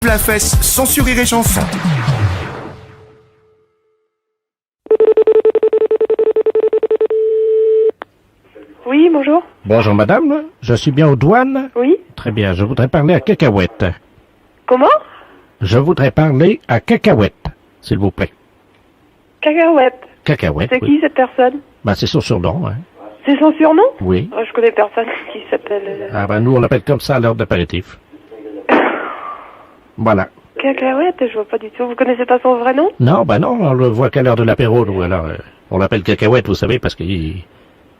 la fesse sans sourire et chanson. Oui, bonjour. Bonjour madame, je suis bien aux douanes? Oui. Très bien, je voudrais parler à Cacahuète. Comment? Je voudrais parler à Cacahuète, s'il vous plaît. Cacahuète. Cacahuète, C'est oui. qui cette personne? Ben, c'est son surnom, hein. C'est son surnom? Oui. Je connais personne qui s'appelle... Ah ben, nous, on l'appelle comme ça à l'heure d'apéritif. Voilà. Cacahuète, je vois pas du tout. Vous connaissez pas son vrai nom? Non, ben non, on le voit qu'à l'heure de l'apéro, nous, alors, on l'appelle Cacahuète, vous savez, parce qu'à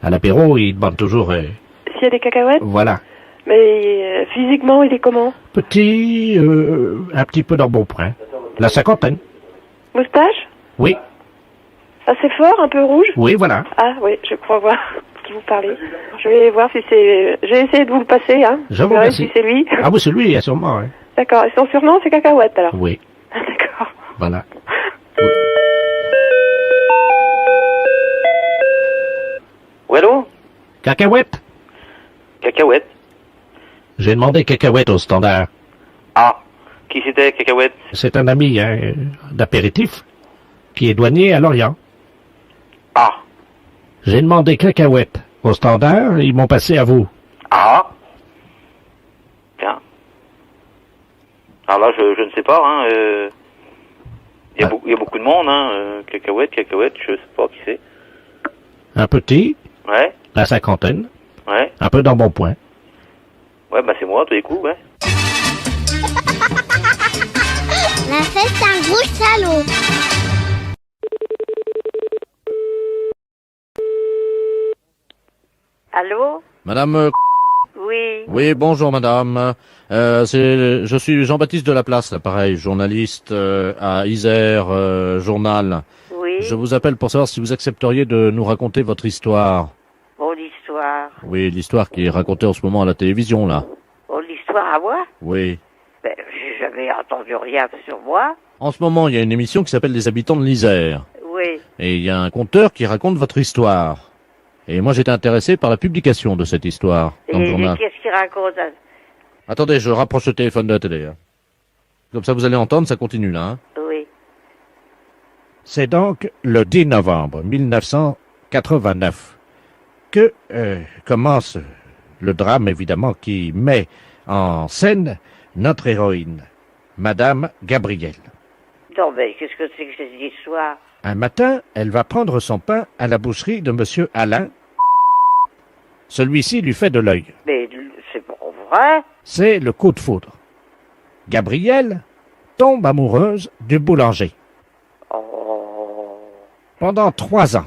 l'apéro, il demande toujours, S'il y a des cacahuètes? voilà. Mais physiquement, il est comment? Petit, un petit peu dans bon point. La cinquantaine. Moustache? Oui, Assez fort, un peu rouge? oui, voilà. Ah oui, je crois voir qui vous parlez. Je vais voir si c'est... J'ai essayé de vous le passer, hein. Je vous verrai remercie. si c'est lui. Ah oui, c'est lui, sûrement, hein. D'accord. Et son surnom, c'est Cacahuète, alors? Oui, Ah, d'accord. voilà. Oui, allô? Cacahuète? Cacahuète. J'ai demandé Cacahuète au standard. Ah, qui c'était, Cacahuète? C'est un ami, hein, d'apéritif, qui est douanier à Lorient. Ah, J'ai demandé Cacahuète au standard, ils m'ont passé à vous. ah. Tiens. Alors là, je ne sais pas, hein. Il y a beaucoup de monde, hein. Cacahuète, je sais pas qui c'est. Un petit, Ouais, la cinquantaine, ouais. un peu dans bon point. Ouais, bah c'est moi, tous les coups, ouais. La fête, c'est un gros salaud. Allô? Madame, Oui. oui, bonjour madame. Je suis Jean-Baptiste Delaplace, pareil, journaliste à Isère Journal. Oui. Je vous appelle pour savoir si vous accepteriez de nous raconter votre histoire. Bon, l'histoire. Oui, l'histoire qui est racontée en ce moment à la télévision, là. Bon, l'histoire à moi? Oui. Ben, j'ai jamais entendu rien sur moi. En ce moment, il y a une émission qui s'appelle Les Habitants de l'Isère. Oui. Et il y a un conteur qui raconte votre histoire. Et moi, j'étais intéressé par la publication de cette histoire dans le Et journal. qu'est-ce qu'il raconte? Attendez, je rapproche le téléphone de la télé. Hein. Comme ça, vous allez entendre, ça continue là. Hein. Oui. C'est donc le 10 novembre 1989 que commence le drame, évidemment, qui met en scène notre héroïne, Madame Gabrielle. Non, mais qu'est-ce que c'est que cette histoire? Un matin, elle va prendre son pain à la boucherie de Monsieur Alain. Celui-ci lui fait de l'œil. Mais c'est pas vrai? C'est le coup de foudre. Gabrielle tombe amoureuse du boulanger. Oh. Pendant 3 ans,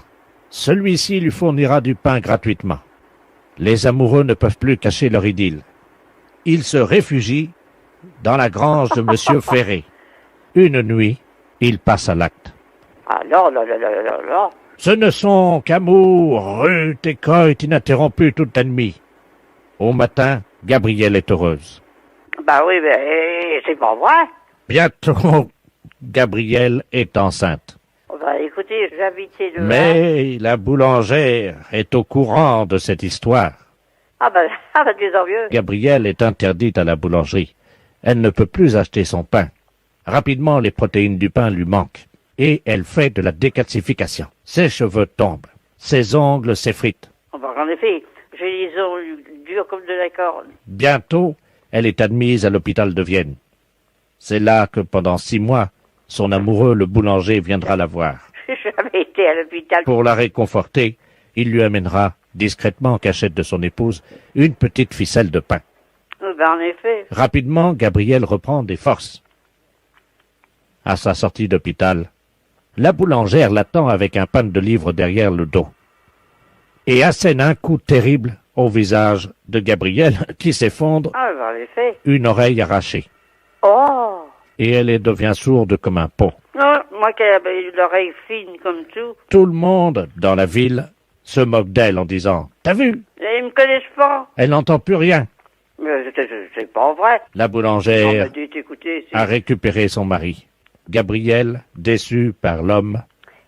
celui-ci lui fournira du pain gratuitement. Les amoureux ne peuvent plus cacher leur idylle. Ils se réfugient dans la grange de Monsieur Ferré. Une nuit, ils passent à l'acte. Ah non, non, non, non, non, non. Ce ne sont qu'amour, rut et coït ininterrompu toute la nuit. Au matin, Gabrielle est heureuse. Bah oui, mais c'est pas vrai. Bientôt, Gabrielle est enceinte. Bah écoutez, j'habitais le... Mais la boulangère est au courant de cette histoire. Ah bah tant mieux. Gabrielle est interdite à la boulangerie. Elle ne peut plus acheter son pain. Rapidement, les protéines du pain lui manquent. Et elle fait de la décalcification. Ses cheveux tombent. Ses ongles s'effritent. Oh, bah, en effet, j'ai les ongles durs comme de la corde. Bientôt, elle est admise à l'hôpital de Vienne. C'est là que pendant 6 mois, son amoureux, le boulanger, viendra la voir. J'ai jamais été à l'hôpital. Pour la réconforter, il lui amènera, discrètement en cachette de son épouse, une petite ficelle de pain. Bah en effet. Rapidement, Gabrielle reprend des forces. À sa sortie d'hôpital, la boulangère l'attend avec un pan de livres derrière le dos et assène un coup terrible au visage de Gabrielle qui s'effondre, Ah bah en effet. une oreille arrachée, Oh. et elle devient sourde comme un pot. Non, moi qui avais l'oreille fine comme tout. Tout le monde dans la ville se moque d'elle en disant « T'as vu? Ils me connaissent pas. Elle n'entend plus rien. Mais c'est pas vrai. » La Non, boulangère mais dites, écoutez, c'est... a récupéré son mari. Gabrielle, déçue par l'homme,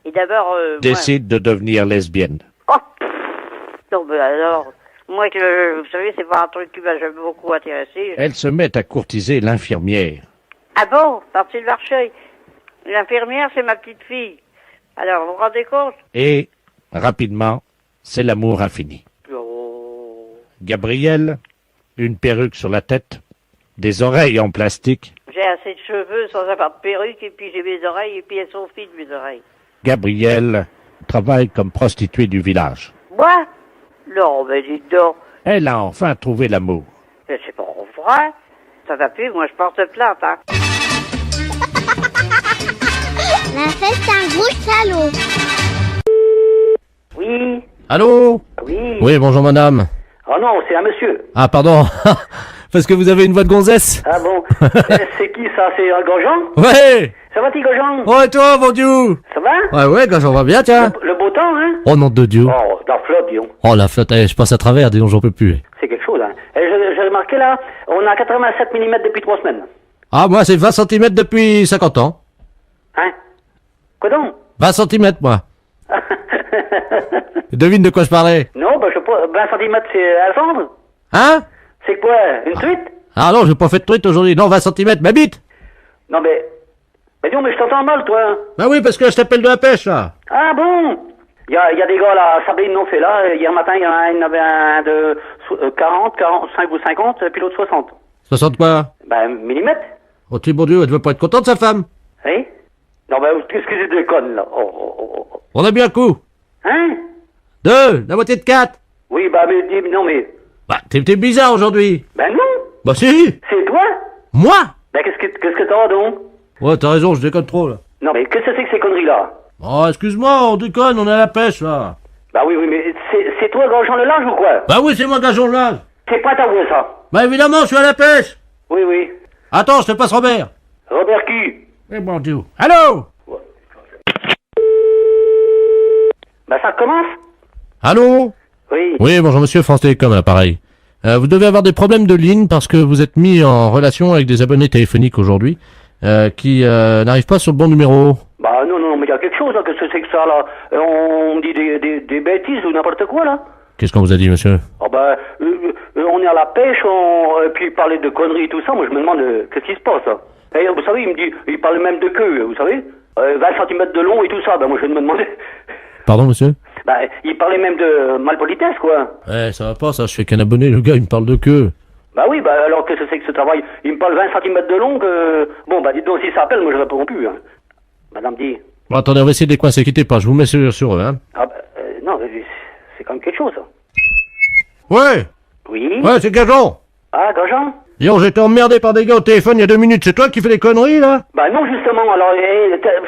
Et d'abord, décide de devenir lesbienne. moi... Oh, pff. Non, mais alors... Moi, vous savez, c'est pas un truc qui m'a jamais beaucoup intéressé. Elle se met à courtiser l'infirmière Ah bon, parti de Marcheuil. L'infirmière, c'est ma petite fille. Alors, vous vous rendez compte? Et, rapidement, c'est l'amour infini. Oh. Gabriel, une perruque sur la tête, des oreilles en plastique. J'ai assez de cheveux sans avoir de perruque, et puis j'ai mes oreilles, et puis elles sont fines, mes oreilles. Gabriel travaille comme prostituée du village. Moi? Non, mais dites donc. Elle a enfin trouvé l'amour. Mais c'est pas vrai. Ça va plus, moi je porte plainte, hein. La fête, c'est un gros salaud. Oui, Allô? oui. Oui, bonjour madame. Oh non, c'est un monsieur. Ah, pardon. Parce que vous avez une voix de gonzesse. Ah bon. C'est qui ça? C'est Gojan? Ouais. Ça va, petit Gojan? Oh, et toi, mon Dieu? Ça va? Ouais, quand j'en va bien, tiens. Le beau temps, hein? Oh, nom de Dieu. Oh, la flotte, dis donc. Oh, la flotte, je passe à travers, dis donc, j'en peux plus. C'est quelque chose, hein. J'ai remarqué là, on a 87 mm depuis 3 semaines. Ah, moi, c'est 20 cm depuis 50 ans. Hein? Quoi donc? 20 cm, moi. Devine de quoi je parlais. Non, bah je sais pas, 20 cm c'est à vendre? Hein? C'est quoi? Une truite? Ah non, j'ai pas fait de truite aujourd'hui. Non, 20 cm, ma bite. Non mais... Mais non, mais je t'entends mal, toi. Bah oui, parce que je t'appelle de la pêche, là. Ah bon? Il y a des gars là, Sabine l'ont fait là, hier matin il y en avait un de 40, 45 ou 50, et puis l'autre 60. 60 quoi? Ben, millimètres? Oh, tu bon Dieu, elle devait pas être contente, sa femme. Oui? Non, ben, qu'est-ce que je déconne, là? Oh. On a bien un coup. Hein? 2, la moitié de 4. Oui, bah, mais, non, mais... Bah, t'es bizarre aujourd'hui. Ben non! Bah si. C'est toi? Moi? Ben, qu'est-ce que t'as, donc? Ouais, t'as raison, je déconne trop, là. Non, mais qu'est-ce que c'est que ces conneries-là? Oh, excuse-moi, on déconne, on est à la pêche, là. Bah oui, mais c'est toi, Grandjean le Large, ou quoi? Bah oui, c'est moi, Gageon le Large. C'est pas ta voix, ça? Bah évidemment, je suis à la pêche. Oui. Attends, je te passe Robert. Robert qui? Eh bon Dieu. Allô? Bah ça commence? Allô? Oui. Oui, bonjour monsieur, France Télécom à l'appareil. Vous devez avoir des problèmes de ligne parce que vous êtes mis en relation avec des abonnés téléphoniques aujourd'hui qui n'arrivent pas sur le bon numéro. Bah non, mais il y a quelque chose, là, qu'est-ce que c'est que ça, là? On dit des bêtises ou n'importe quoi, là? Qu'est-ce qu'on vous a dit, monsieur? Ah bah, on est à la pêche, puis parler de conneries et tout ça, moi je me demande qu'est-ce qui se passe, là? Et vous savez, il parle même de queue, vous savez? 20 cm de long et tout ça, bah moi je me demandais... Pardon, monsieur? Bah, il parlait même de malpolitesse, quoi. Ouais, ça va pas, ça, je fais qu'un abonné, le gars, il me parle de queue. Bah oui, bah alors qu'est-ce que c'est que ce travail? Il me parle 20 cm de long, Bon, bah dites donc, s'il s'appelle, moi je réponds plus, hein. Madame dit... Bon, attendez, on va essayer de les coincer, quittez pas, je vous mets sur eux, hein. Ah bah, non, c'est quand même quelque chose, ça. Ouais! Oui? Ouais, c'est Gageon! Ah, Gajan? Yo, j'étais emmerdé par des gars au téléphone il y a 2 minutes, c'est toi qui fais des conneries, là? Bah non, justement, alors,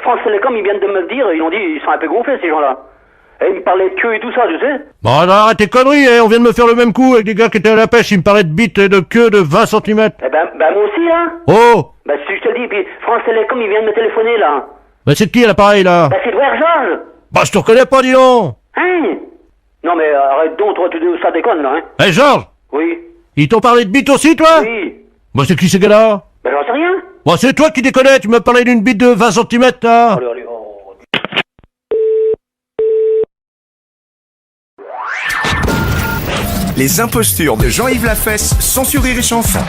France Télécom, ils viennent de me le dire, ils ont dit, ils sont un peu gonflés, ces gens-là. Et ils me parlaient de queue et tout ça, tu sais. Bon, alors arrête tes conneries, on vient de me faire le même coup avec des gars qui étaient à la pêche, ils me parlaient de bites et de queue de 20 cm. Eh ben, moi aussi, là. Oh! Bah si je te le dis, puis France Télécom, ils viennent me téléphoner, là. Bah c'est de qui l'appareil, là? Bah c'est de Georges. Bah je te reconnais pas, dis donc! Hein? Non mais arrête donc, toi, ça déconne, là, hein. Hé, Georges! Oui. Ils t'ont parlé de bite aussi, toi? Oui. Bah c'est qui ces gars-là? Bah j'en sais rien. Bah c'est toi qui déconnais, tu m'as parlé d'une bite de 20 cm, là! Allez, Les impostures de Jean-Yves Lafesse, sans Rire et Chanson.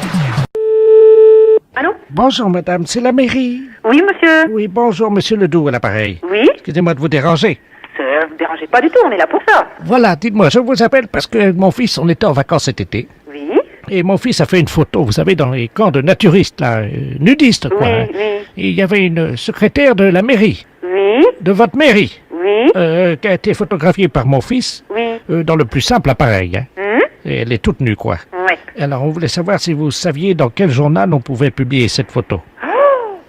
Allô? Bonjour madame, c'est la mairie. Oui, monsieur. Oui, bonjour monsieur Ledoux à l'appareil. Oui? Excusez-moi de vous déranger. Ça vous dérangez pas du tout, on est là pour ça. Voilà, dites-moi, je vous appelle parce que mon fils, on était en vacances cet été. Oui? Et mon fils a fait une photo, vous savez, dans les camps de naturistes, là, nudistes, quoi. hein. Oui. Et il y avait une secrétaire de la mairie, Oui? de votre mairie, Oui? qui a été photographiée par mon fils, Oui? dans le plus simple appareil. Hein. Et elle est toute nue, quoi. Ouais. Alors, on voulait savoir si vous saviez dans quel journal on pouvait publier cette photo.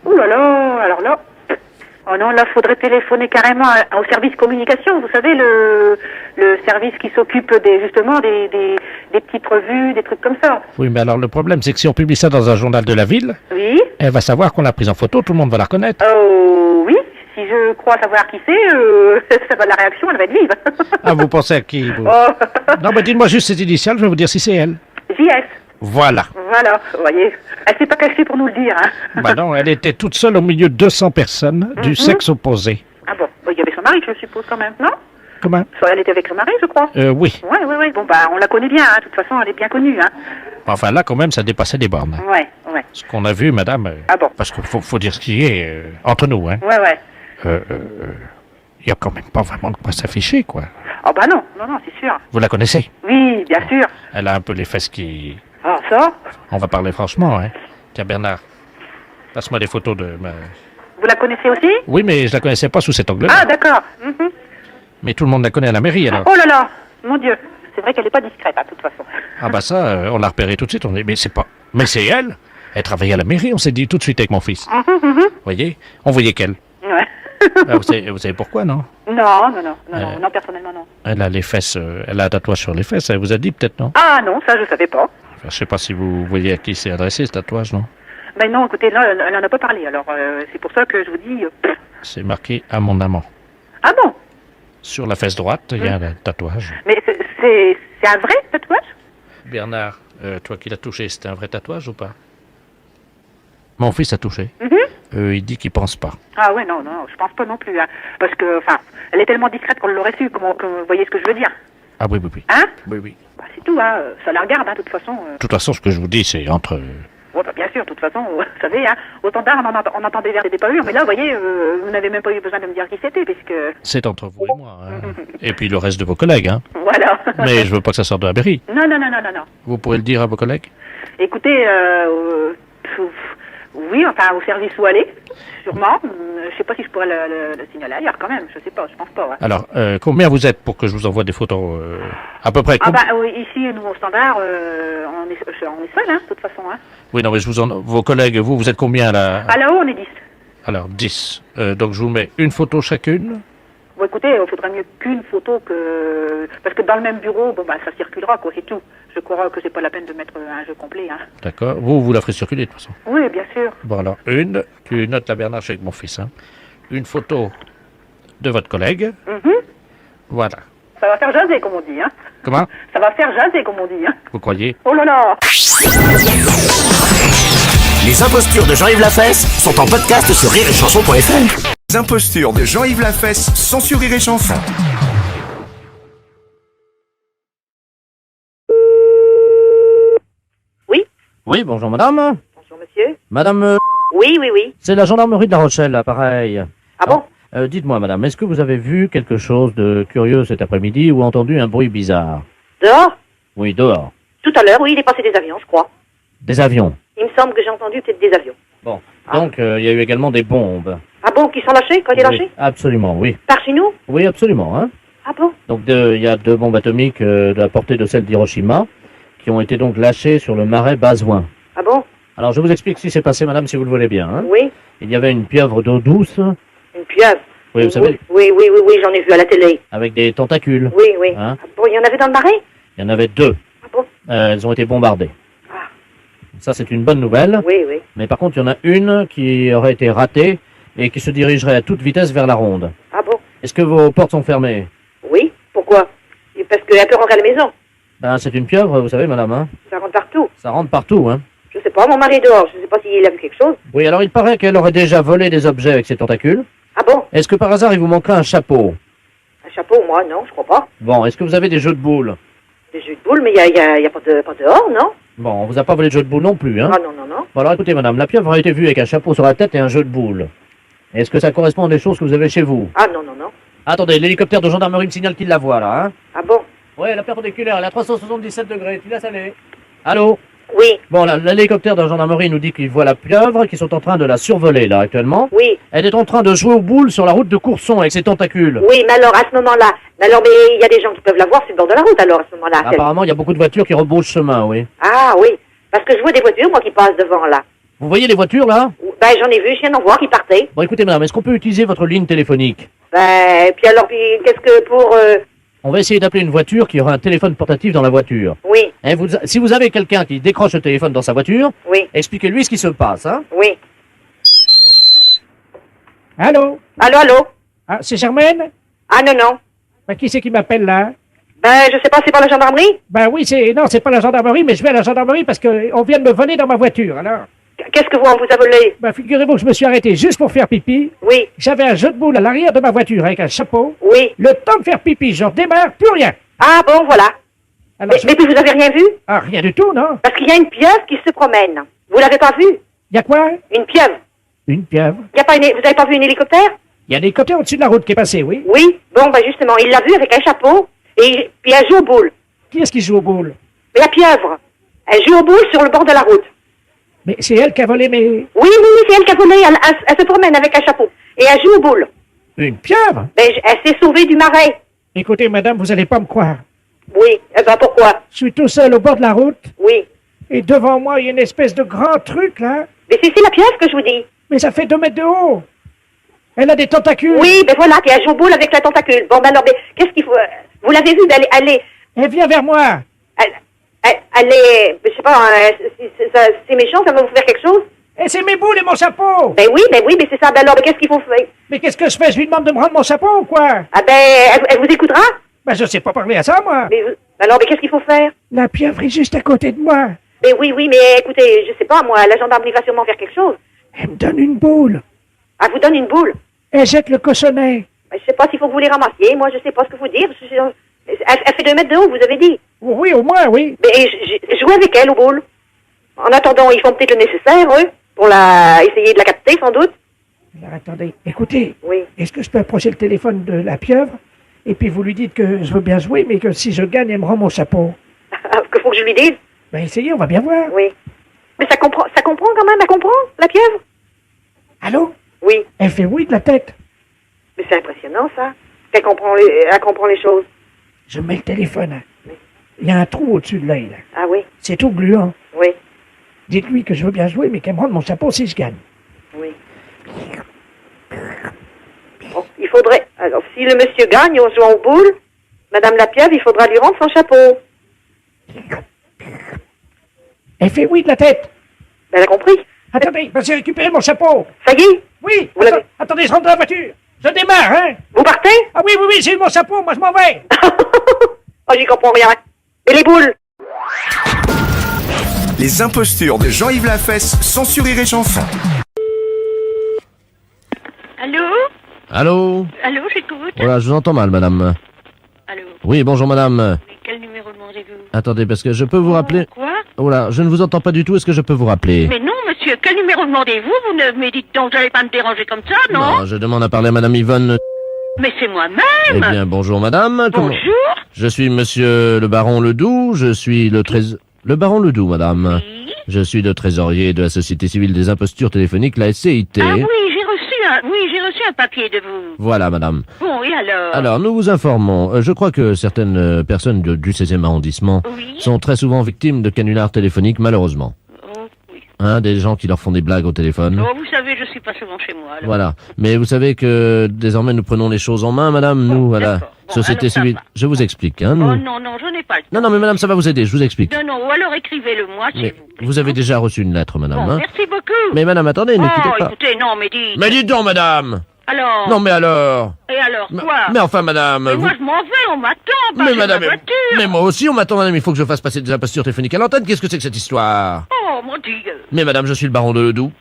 Oh là là, alors là... Oh non, là, faudrait téléphoner carrément au service communication, vous savez, le service qui s'occupe justement des petites revues, des trucs comme ça. Oui, mais alors le problème, c'est que si on publie ça dans un journal de la ville, Oui? elle va savoir qu'on l'a prise en photo, tout le monde va la reconnaître. Oh, oui, si je crois savoir qui c'est, ça va, la réaction, elle va être vive. Ah, vous pensez à qui, vous? Oh. Non, mais dites-moi juste ses initiales, je vais vous dire si c'est elle. JS. Voilà. Voilà, vous voyez, elle s'est pas cachée pour nous le dire, hein. Bah non, elle était toute seule au milieu de 200 personnes du sexe opposé. Ah bon, il y avait son mari, je suppose, quand même, non? Comment? Elle était avec son mari, je crois. Oui. Oui. Bon, bah, on la connaît bien, hein. De toute façon, elle est bien connue, hein. Enfin, là, quand même, ça dépassait les bornes. Hein. Ouais. Ce qu'on a vu, madame... Ah bon? Parce qu'il faut dire ce qui est entre nous, hein. Ouais. Il y a quand même pas vraiment de quoi s'afficher, quoi. Oh bah non, c'est sûr. Vous la connaissez? Oui, bien sûr. Elle a un peu les fesses qui... Ah, ça? On va parler franchement, hein. Tiens, Bernard, passe-moi des photos de ma... Vous la connaissez aussi? Oui, mais je la connaissais pas sous cet angle-là. Ah, d'accord. Mhm. Mais tout le monde la connaît à la mairie, alors. Oh là là, mon Dieu. C'est vrai qu'elle n'est pas discrète, de toute façon. Ah bah ça, on l'a repéré tout de suite. On dit, mais c'est pas... Mais c'est elle. Elle travaillait à la mairie, on s'est dit tout de suite avec mon fils. Vous voyez? On voyait qu'elle. Ouais. Ah, vous savez pourquoi, non? Non, personnellement, non. Elle a les fesses... elle a un tatouage sur les fesses, elle vous a dit peut-être, non? Ah non, ça, je savais pas. Enfin, je sais pas si vous voyez à qui c'est adressé, ce tatouage, non? Ben non, écoutez, là, elle en a pas parlé, alors c'est pour ça que je vous dis... C'est marqué « à mon amant Ah bon? ». Sur la fesse droite, il y a un tatouage. Mais c'est un vrai tatouage? Bernard, toi qui l'as touché, c'était un vrai tatouage ou pas? Mon fils a touché. Il dit qu'il pense pas. Ah ouais, non, je pense pas non plus. Hein. Parce que, enfin, elle est tellement discrète qu'on l'aurait su, vous voyez ce que je veux dire? Ah oui. Hein? Oui. Bah, c'est tout, hein, ça la regarde, hein, de toute façon. De toute façon, ce que je vous dis, c'est entre... Ouais, bah, bien sûr, de toute façon, vous savez, hein, au standard, on entendait vers des parures, mais là, vous voyez, vous n'avez même pas eu besoin de me dire qui c'était, puisque... C'est entre vous et moi, hein. Et puis le reste de vos collègues, hein. Voilà. Mais je veux pas que ça sorte de la mairie. Non. Vous pourrez le dire à vos collègues? Écoutez, oui, enfin, au service où aller, sûrement. Je sais pas si je pourrais le signaler ailleurs, quand même, je sais pas, je pense pas. Ouais. Alors, combien vous êtes pour que je vous envoie des photos à peu près? Ah bah oui, ici, nous, au standard, on est seul, hein, de toute façon, hein. Oui, non, mais vos collègues, vous êtes combien là? À là-haut, on est 10. Alors, 10. Donc, je vous mets une photo chacune. Bon, écoutez, il faudrait mieux qu'une photo que... Parce que dans le même bureau, bon, bah, ça circulera, quoi, c'est tout. Je crois que c'est pas la peine de mettre un jeu complet, hein. D'accord. Vous la ferez circuler, de toute façon. Oui, bien sûr. Bon, alors, tu notes la Bernard, je suis avec mon fils, hein. Une photo de votre collègue. Voilà. Ça va faire jaser, comme on dit, hein. Comment? Ça va faire jaser, comme on dit, hein. Vous croyez? Oh là là! Les impostures de Jean-Yves Lafesse sont en podcast sur rireetchanson.fr. Les impostures de Jean-Yves Lafesse sont sur Rire et Chanson. Oui, bonjour madame. Bonjour, monsieur. Madame, Oui. c'est la gendarmerie de La Rochelle, là, pareil. Ah bon? Dites-moi madame, est-ce que vous avez vu quelque chose de curieux cet après-midi ou entendu un bruit bizarre? Dehors? Oui, dehors. Tout à l'heure, oui, il est passé des avions, je crois. Des avions. Il me semble que j'ai entendu peut-être des avions. Bon. Donc, il y a eu également des bombes. Ah bon, qui sont lâchés, quand il est lâché? Oui, absolument, oui. Par chez nous? Oui, absolument, hein. Ah bon? Donc, il y a 2 bombes atomiques de la portée de celle d'Hiroshima qui ont été donc lâchées sur le marais Bazoin. Ah bon? Alors, je vous explique ce qui s'est passé, madame, si vous le voulez bien, hein. Oui. Il y avait une pieuvre d'eau douce, Une pieuvre? oui, vous savez, Oui, j'en ai vu à la télé. avec des tentacules. Oui. Hein? Ah bon, il y en avait dans le marais? Il y en avait 2. Ah bon? Elles ont été bombardées. Ah. Ça, c'est une bonne nouvelle. Oui. Mais par contre, il y en a une qui aurait été ratée et qui se dirigerait à toute vitesse vers la ronde. Ah bon? Est-ce que vos portes sont fermées? Oui, pourquoi? Parce qu'elle peut rentrer à la maison. Ben, c'est une pieuvre, vous savez, madame, hein. Ça rentre partout. Ça rentre partout, hein. Je sais pas, mon mari est dehors, je sais pas s'il a vu quelque chose. Oui, alors il paraît qu'elle aurait déjà volé des objets avec ses tentacules. Ah bon? Est-ce que par hasard, il vous manquerait un chapeau? Un chapeau, moi, non, je crois pas. Bon, est-ce que vous avez des jeux de boules? Des jeux de boules, mais il y a pas dehors, non? Bon, on vous a pas volé de jeux de boules non plus, hein. Ah non. Bon, alors écoutez, madame, la pieuvre a été vue avec un chapeau sur la tête et un jeu de boules. Est-ce que ça correspond à des choses que vous avez chez vous? Ah non. Attendez, l'hélicoptère de gendarmerie me signale qu'il la voit, là, hein. Ah bon? Ouais, la perpendiculaire, elle est à 377 degrés, tu laisses aller. Allô? Oui. Bon, l'hélicoptère de gendarmerie nous dit qu'il voit la pieuvre, qu'ils sont en train de la survoler, là, actuellement. Oui. Elle est en train de jouer aux boules sur la route de Courson avec ses tentacules. Oui, mais alors, à ce moment-là, mais il y a des gens qui peuvent la voir sur le bord de la route, alors, à ce moment-là. Apparemment, il y a beaucoup de voitures qui rebroussent chemin, oui. Ah oui, parce que je vois des voitures, moi, qui passent devant, là. Vous voyez les voitures, là? Ben, j'en ai vu, je viens d'en voir qui partaient. Bon, écoutez, madame, est-ce qu'on peut utiliser votre ligne téléphonique? Ben, puis alors, qu'est-ce que pour... On va essayer d'appeler une voiture qui aura un téléphone portatif dans la voiture. Oui, Si vous avez quelqu'un qui décroche le téléphone dans sa voiture, oui, expliquez-lui ce qui se passe, hein? oui. Allô? Allô? Ah, c'est Germaine? Ah non. Ben, qui c'est qui m'appelle là? Ben, je sais pas, c'est pas la gendarmerie? Ben oui, non, c'est pas la gendarmerie, mais je vais à la gendarmerie parce qu'on vient de me voler dans ma voiture, alors. Qu'est-ce que on vous a volé? Ben, figurez-vous que je me suis arrêté juste pour faire pipi. Oui, J'avais un jeu de boules à l'arrière de ma voiture avec un chapeau. oui. Le temps de faire pipi, je redémarre, plus rien. Ah bon, voilà. Alors, Mais puis vous avez rien vu? Ah, rien du tout, non? Parce qu'il y a une pieuvre qui se promène. Vous l'avez pas vue? Y a quoi? Une pieuvre. Une pieuvre. Vous avez pas vu un hélicoptère? Y a un hélicoptère au-dessus de la route qui est passé, oui. Oui. Bon, ben justement, il l'a vue avec un chapeau et puis elle joue aux boules. Qui est-ce qui joue au boule? Mais la pieuvre, elle joue aux boules sur le bord de la route. Mais c'est elle qui a volé mes... Oui, c'est elle qui a volé. Elle se promène avec un chapeau et elle joue aux boules. Une pieuvre? Ben, elle s'est sauvée du marais. Écoutez, madame, vous allez pas me croire. Oui. Eh ben, pourquoi? Je suis tout seul au bord de la route, Oui. et devant moi, il y a une espèce de grand truc, là. Mais c'est la pieuvre que je vous dis. Mais ça fait 2 mètres de haut. Elle a des tentacules. Oui, ben voilà, puis elle joue aux boules avec la tentacule. Bon, ben alors, qu'est-ce qu'il faut... Vous l'avez vue, Elle vient vers moi. Elle est... Je sais pas, c'est méchant, ça va vous faire quelque chose? Et c'est mes boules et mon chapeau. Ben oui, mais c'est ça. Ben alors, qu'est-ce qu'il faut faire? Mais qu'est-ce que je fais? Je lui demande de me rendre mon chapeau ou quoi? Ah ben, elle vous écoutera? Ben, je sais pas parler à ça, moi. Alors, qu'est-ce qu'il faut faire? La pieuvre est juste à côté de moi. Ben oui, mais écoutez, je sais pas, moi, la gendarmerie va sûrement faire quelque chose. Elle me donne une boule. Elle vous donne une boule? Elle jette le cochonnet. Ben, je sais pas s'il faut que vous les ramassiez. Moi, je sais pas ce que vous dire. Elle fait 2 mètres de haut, vous avez dit? Oui, au moins, oui. Ben, jouez avec elle aux boules. En attendant, ils font peut-être le nécessaire, eux, pour essayer de la capter, sans doute. Alors, attendez, écoutez. Oui. Est-ce que je peux approcher le téléphone de la pieuvre? Et puis vous lui dites que je veux bien jouer, mais que si je gagne, elle me rend mon chapeau. Que faut que je lui dise? Ben, essayez, on va bien voir. Oui. Mais ça comprend quand même, elle comprend, la pieuvre? Allô? Oui. Elle fait oui de la tête. Mais c'est impressionnant, ça. Elle comprend les choses. Je mets le téléphone. Hein. Il y a un trou au-dessus de l'œil, là. Ah oui? C'est tout gluant. Oui. Dites-lui que je veux bien jouer, mais qu'elle me rende mon chapeau si je gagne. Oui. Bon, il faudrait... Alors, si le monsieur gagne en jouant aux boules, Madame la pieuvre, il faudra lui rendre son chapeau. Elle fait oui de la tête. Elle a compris. Attendez, j'ai récupéré mon chapeau. Ça y est? Oui. Vous l'avez... Attendez, je rentre dans la voiture. Je démarre, hein. Vous partez? Ah oui, j'ai eu mon chapeau, moi je m'en vais. Oh, j'y comprends rien. Et les boules? Les impostures de Jean-Yves Lafesse, sans Rire et Chanson. Allô? Allô? Allô, j'écoute. Voilà, je vous entends mal, madame. Allô? Oui, bonjour, madame. Mais quel numéro demandez-vous? Attendez, parce que je peux vous rappeler... Quoi? Oh là, je ne vous entends pas du tout, est-ce que je peux vous rappeler? Mais non, monsieur, quel numéro demandez-vous? Vous ne me dites donc, vous n'allez pas me déranger comme ça, non? Non, je demande à parler à madame Yvonne... Mais c'est moi-même! Eh bien, bonjour, madame. Bonjour! Je suis monsieur le baron Ledoux, je suis le baron Ledoux, madame. Oui? Je suis le trésorier de la Société Civile des Impostures Téléphoniques, la SCIT. Ah oui, j'ai reçu un papier de vous. Voilà, madame. Bon, et alors? Alors, nous vous informons. Je crois que certaines personnes du 16e arrondissement sont très souvent victimes de canulars téléphoniques, malheureusement. Oh, oui. Hein, des gens qui leur font des blagues au téléphone. Oh, vous savez, je suis pas souvent chez moi, alors. Voilà. Mais vous savez que désormais nous prenons les choses en main, madame. Nous, à la Société Civile. Je vous explique, hein. Nous... Oh non, je n'ai pas le temps. Non, mais madame, ça va vous aider, je vous explique. Non, ou alors écrivez-le-moi, s'il vous plaît. Vous avez déjà reçu une lettre, madame, Bon, hein. merci beaucoup. Mais madame, attendez, ne quittez pas. Écoutez, non, mais dites. Mais dites donc, madame. Alors? Non, mais alors? Et alors, quoi? Mais enfin, madame... Mais moi, je m'en vais, on m'attend, Mais madame... ma voiture. Mais moi aussi, on m'attend, madame, il faut que je fasse passer des impostures téléphoniques à l'antenne. Qu'est-ce que c'est que cette histoire? Oh, mon Dieu. Mais madame, je suis le baron de Ledoux.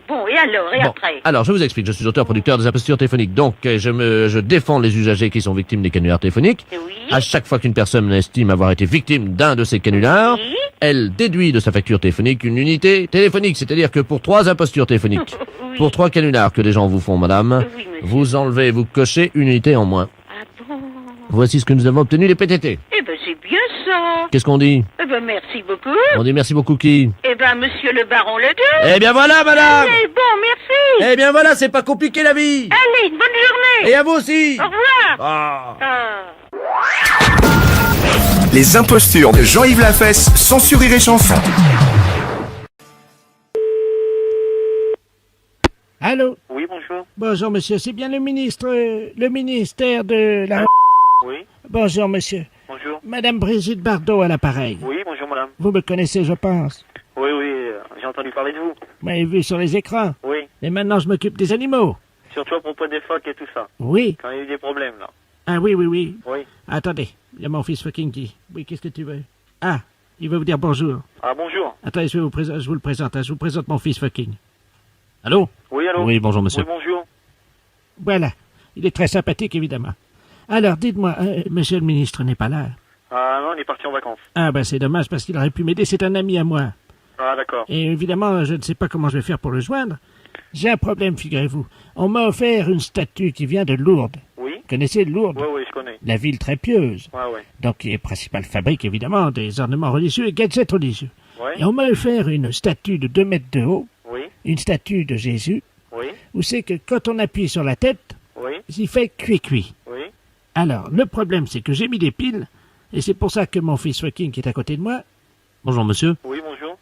Bon, et alors, et après? Alors, je vous explique, je suis auteur-producteur des impostures téléphoniques, donc je défends les usagers qui sont victimes des canulars téléphoniques. Oui. À chaque fois qu'une personne estime avoir été victime d'un de ces canulars, elle déduit de sa facture téléphonique une unité téléphonique, c'est-à-dire que pour 3 impostures téléphoniques, pour 3 canulars que les gens vous font, madame, vous enlevez, vous cochez une unité en moins. Ah bon? Voici ce que nous avons obtenu des PTT. Eh ben, c'est bien ça. Qu'est-ce qu'on dit? Eh ben, merci beaucoup. On dit merci beaucoup qui? Eh ben, monsieur le baron Ledoux. Eh bien voilà, madame. Allez, bon, merci. Eh bien voilà, c'est pas compliqué la vie. Allez, une bonne journée. Et à vous aussi. Au revoir. Ah. Les impostures de Jean-Yves Lafesse, sans Rire et Chanson. Allô? Oui, bonjour. Bonjour, monsieur. C'est bien le ministère de la... Oui. Bonjour, monsieur. Bonjour. Madame Brigitte Bardot à l'appareil. Oui, bonjour, madame. Vous me connaissez, je pense. Oui, j'ai entendu parler de vous. Vous m'avez vu sur les écrans. Oui. Et maintenant, je m'occupe des animaux. Surtout à propos des phoques et tout ça. Oui. Quand il y a eu des problèmes, là. Ah oui. Oui. Attendez, il y a mon fils fucking qui. Oui, qu'est-ce que tu veux? Ah, il veut vous dire bonjour. Ah, bonjour. Attendez, je vous le présente. Je vous présente mon fils fucking. Allô? Oui, allô? Oui, bonjour, monsieur. Oui, bonjour. Voilà. Il est très sympathique, évidemment. Alors, dites-moi, monsieur le ministre n'est pas là. Ah non, il est parti en vacances. Ah bah c'est dommage parce qu'il aurait pu m'aider, c'est un ami à moi. Ah d'accord. Et évidemment, je ne sais pas comment je vais faire pour le joindre. J'ai un problème, figurez-vous. On m'a offert une statue qui vient de Lourdes. Oui. Vous connaissez Lourdes? Oui, je connais. La ville très pieuse. Ouais. Donc, qui est principale fabrique, évidemment, des ornements religieux et gadgets religieux. Ouais. Et on m'a offert une statue de 2 mètres de haut. Oui. Une statue de Jésus. Oui. Où c'est que quand on appuie sur la tête, Oui. il fait cuit-cuit. Oui. Alors, le problème, c'est que j'ai mis des piles, et c'est pour ça que mon fils Joaquin, qui est à côté de moi... Bonjour, monsieur. Oui, bonjour.